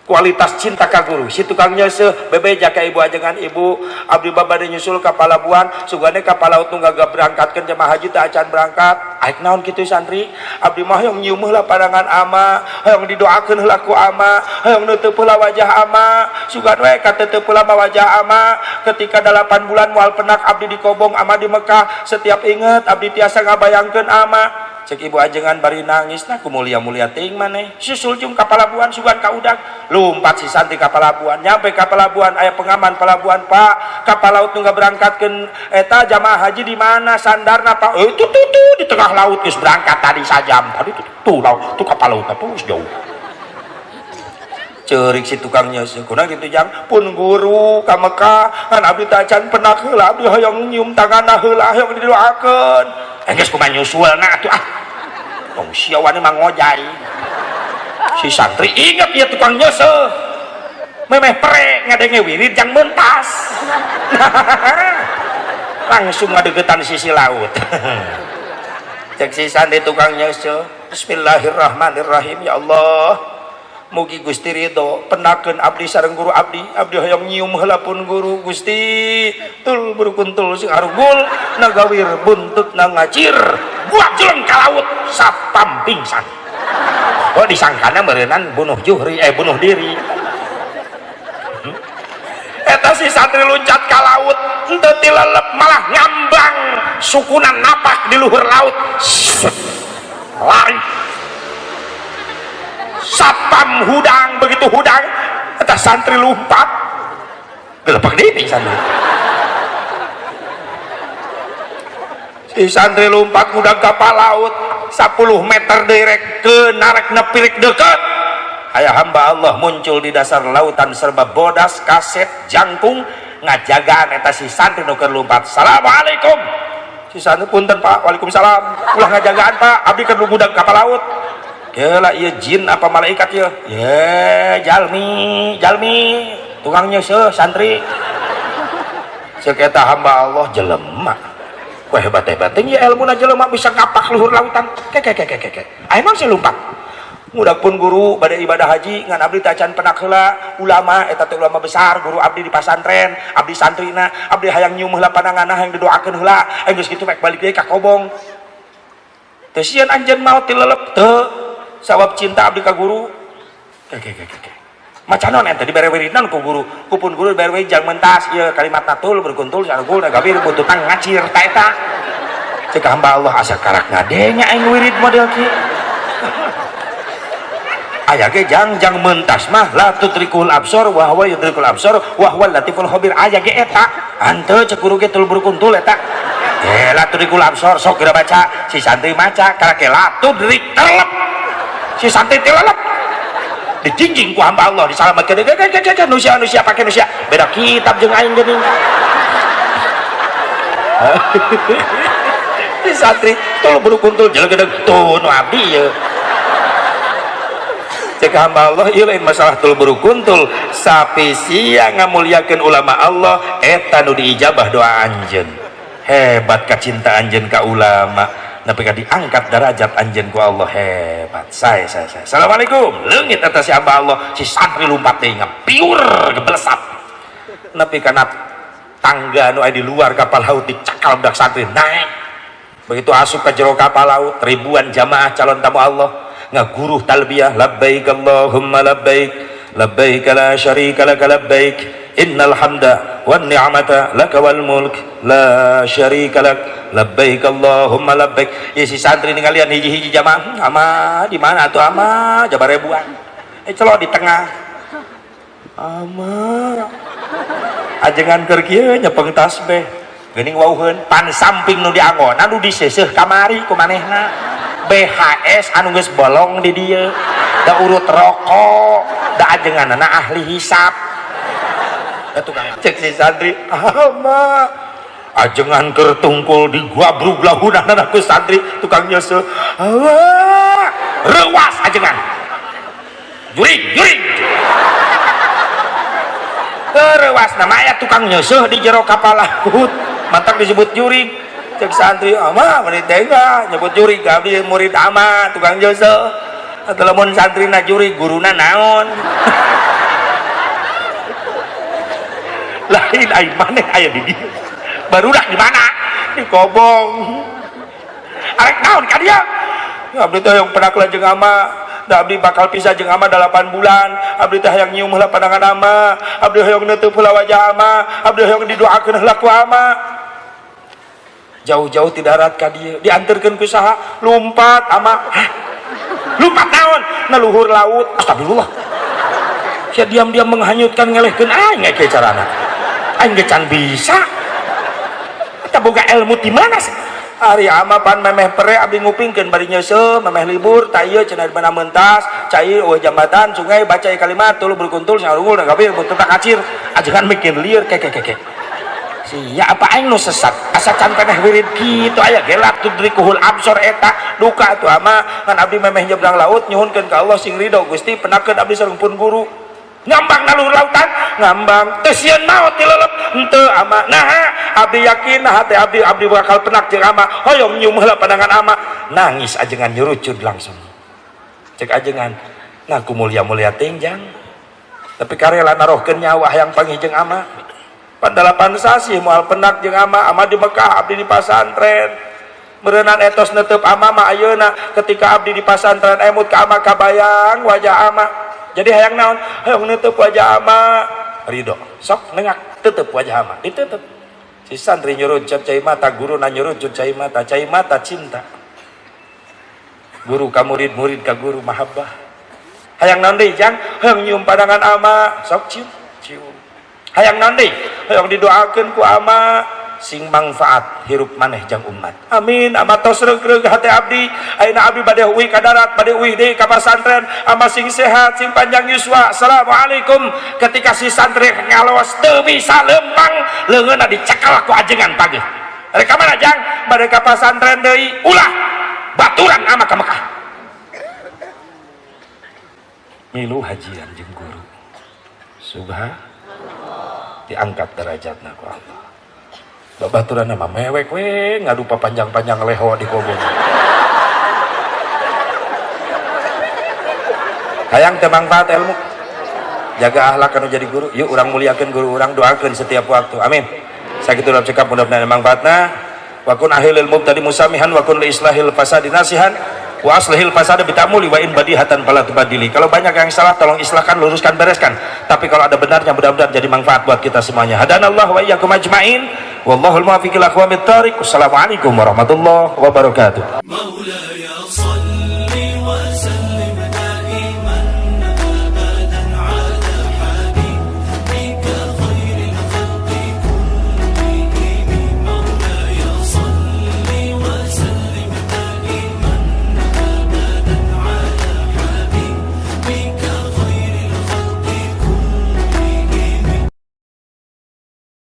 kualitas cinta ka guru si tukang nyeuseum bebeja ka ibu ajengan ibu abdi babade nyusul ka Palabuhan sugane kapal laut nu gagap berangkatkeun jemaah haji teh acan berangkat aik naon kitu santri abdi mah hoyong nyium heula pandangan ama hoyong didoakeun heula ku ama hoyong neuteub heula wajah ama sugan we ka teuteub heula wajah ama ketika 8 bulan moal penak abdi di kobong ama di Mekah setiap inget abdi tiasa ngabayangkeun ama cek ibu ajengan bari nangis nah mulia-mulia ting maneh susul jeung ka Palabuhan sugan ka udag lumpat si santri ka Palabuhan nyampe ka Palabuhan aya pengaman Palabuhan Pak kapal laut nu berangkatkeun eta jamaah haji di mana sandarna Pak itu di tengah laut geus berangkat tadi sajam tadi tuh laut tuh kapal laut tuh jauh ceurik si tukang nyeuseum kunaon kitu jang pun guru ka Mekah kan abdi teh acan penak heula abdi hoyong nyium tanganna heula hoyong didoakeun enggeus kumaha nyusulna atuh tong sia wani mah ngojai si santri inget ieu tukang nyeuseum memeh pre ngadenge wirid jang mentas langsung ngadegetan sisi laut cek si santri tukang nyeuseum bismillahirrahmanirrahim ya Allah mugi Gusti ridho penakeun abdi sareng guru abdi hoyong nyium heula pun guru Gusti tul berukuntul sing arugul nagawir buntutna ngacir buak jeleng ka laut sapam pingsan oh disangkana meureunnan bunuh diri eta si santri loncat ka laut henteu tilelep malah ngambang sukunan napak di luhur laut lari sapam hudang begitu hudang eta santri lompat gelepak deui santri si santri lompat hudang kapal laut 10 meter derek ke narek nepirik deket aya hamba Allah muncul di dasar lautan serba bodas kaset jangkung ngajagaan eta si santri nu keur lompat assalamualaikum si santri punten Pak waalaikumsalam ulah ngajagaan Pak abdi keur hudang kapal laut keula ieu jin apa malaikat ieu ye jalmi tukang nyeuseum santri ceuk eta hamba Allah jelema ku hebat-hebat ieu ilmuna jelema bisa ngapak luhur lautan aya naon sih lumpat ngudag pun guru bade ibadah haji ngan abdi teh acan penak heula ulama eta teh ulama besar guru abdi di pasantren abdi santrina abdi hayang nyium heula pandanganna hayang didoakeun heula geus kitu mek balik deui ka kobong teu sieun anjeun maot tilelep teu sabab cinta abdi ka guru macan naon eta dibere wiridan ku guru kupun guru dibere wirid jang mentas ieu kalimatna tul berkuntul sarugul nagawir bututan ngacir ta eta ceuk hamba Allah asa karak ngadenya aing wirid model kieu aya ge jang mentas mah la tudrikul absar wa huwa yudrikul absar wa huwa latiful khabir aya ge eta hanteu ceuk guru ge tul berkuntul eta Latu di kulamsor sok kira baca si santri maca karena ke latu dari telep si santri telep dijinjing ku hamba Allah disalamatkan nusia pakai nusia beda kitab jeung aing geuning si santri tuluy berukuntul jelek-jelek tuh nu abdi ya cek hamba Allah ieu lain masalah tuluy berukuntul sapi sia ngamuliakeun ulama Allah eta nu diijabah doa anjeun hebat kacinta anjeun ka ulama nepi ka diangkat derajat anjeun ku Allah hebat saya assalamualaikum leungit eta si hamba Allah si santri lumpat deui ngapiur gebelesat nepi kana tangga nu aya di luar kapal laut dicakal budak santri naik begitu asup ka jero kapal laut ribuan jamaah calon tamu Allah ngaguruh talbiyah labbaik Allahumma labbaik labbaik la syarika lak labbaik innal hamda wan ni'mata laka wal mulk la syarika lak labbaik Allahumma labbaik ya si santri ningalian hiji-hiji jamaah ama di mana tuh ama jabar ribuan celok di tengah ama ajengan keur kieu nyepeng tasbih geuning wauheun pan samping nu dianggon anu diseuseuh kamari ku manehna BHS anu geus bolong di dieu da urut rokok da ajenganna ahli hisab tukang cek si santri ama ajengan keur tungkul di guabrug lahunana ku santri tukang nyeuseul rewas ajengan juring rewas nama aya tukang nyeuseul di jero kapal laut mantap disebut juring cek santri ama meni tega nyebut juring abdi murid ama tukang nyeuseul atuh lamun santrina juring guruna naon lain aing maneh aya di dieu barudak di mana di kobong arek naon ka dieu abdi teh hoyong penakla jeung ama da abdi bakal pisah jeung ama 8 bulan abdi teh hayang nyium heula pandangan ama abdi hoyong neuteuf heula wajah ama abdi hoyong didoakeun heula ku ama jauh-jauh ti darat ka dieu dianterkeun ku saha lumpat ama lumpat naon na luhur laut astagfirullah sia diam-diam menghanyutkan ngelehkeun aing ge carana aing ge can bisa eta boga ilmu di mana sih ari ama pan memeh pere abdi ngupingkeun bari nyeuseul memeh libur ta ieu cenah di mana mentas cai eueuh jambatan sungai baca kalimat tuluy berkuntul sarungul da kabeh mun teu kacir ajengan mikir lieur keke sia apa aing nu sesat asa can peneh wirid kitu aya gelap tudrikuhul absor eta duka atuh ama ngan abdi memeh nyebrang laut nyuhunkeun ka Allah sing ridho Gusti penakeun abdi sareng pun guru ngambang naluhur lautan ngambang teu sieun maot ti leuleup henteu ama nah abdi yakin nah teh abdi bakal penak jeung ama hoyong nyium heula pandangan ama nangis ajengan nyurucud langsung cek ajengan ngaku mulia-mulia tenjang tapi karela narohkeun nyawa hayang panggih jeung ama pan 8 sasi moal penak jeung ama di Mekah abdi di pasantren meureunana etos neuteup ama mah ayeuna ketika abdi di pasantren emut ka ama kabayang wajah ama jadi hayang naon hayang neuteuk wajah ama ridho sok nengak tetep wajah ama diteuteep si santri nyurucut cai mata guru na nyurucut cai mata cinta guru ka murid ka guru mahabbah hayang naon deui jang hayang nyium pandangan ama sok cium hayang naon deui hayang didoakeun ku ama sing manfaat hirup maneh jang umat amin ama tos reug-reug hate abdi ayeuna abdi bade uwi ka darat bade uwi deui ka pasantren ama sing sehat sing panjang yuswa assalamualaikum ketika si santri ngalawas teu bisa lempang leungeunna dicekal ku ajengan pageuh rek ka mana jang bade ka pasantren deui ulah baturan ama ka Mekah milu hajian jeung guru subhanallah diangkat derajatna ku Allah babaturan nama mewek we ngadu panjang-panjang leho di kobong hayang teu manfaat ilmu jaga akhlak anu jadi guru yuk urang muliakeun guru urang doakeun setiap waktu amin sakitu dalam cekap mudah-mudahan manfaatna wa kun ahilil mubtadi musamihan wa kun li islahil fasadi nasihan wa aslihil fasada bitamuli wa in badihatan fala tubadili kalau banyak yang salah tolong islahkan luruskan bereskan tapi kalau ada benarnya mudah-mudahan jadi manfaat buat kita semuanya hadanallahu wa iyyakum ajmain wallahul muwaffiq ila aqwamit thariq. Wassalamualaikum warahmatullahi wabarakatuh.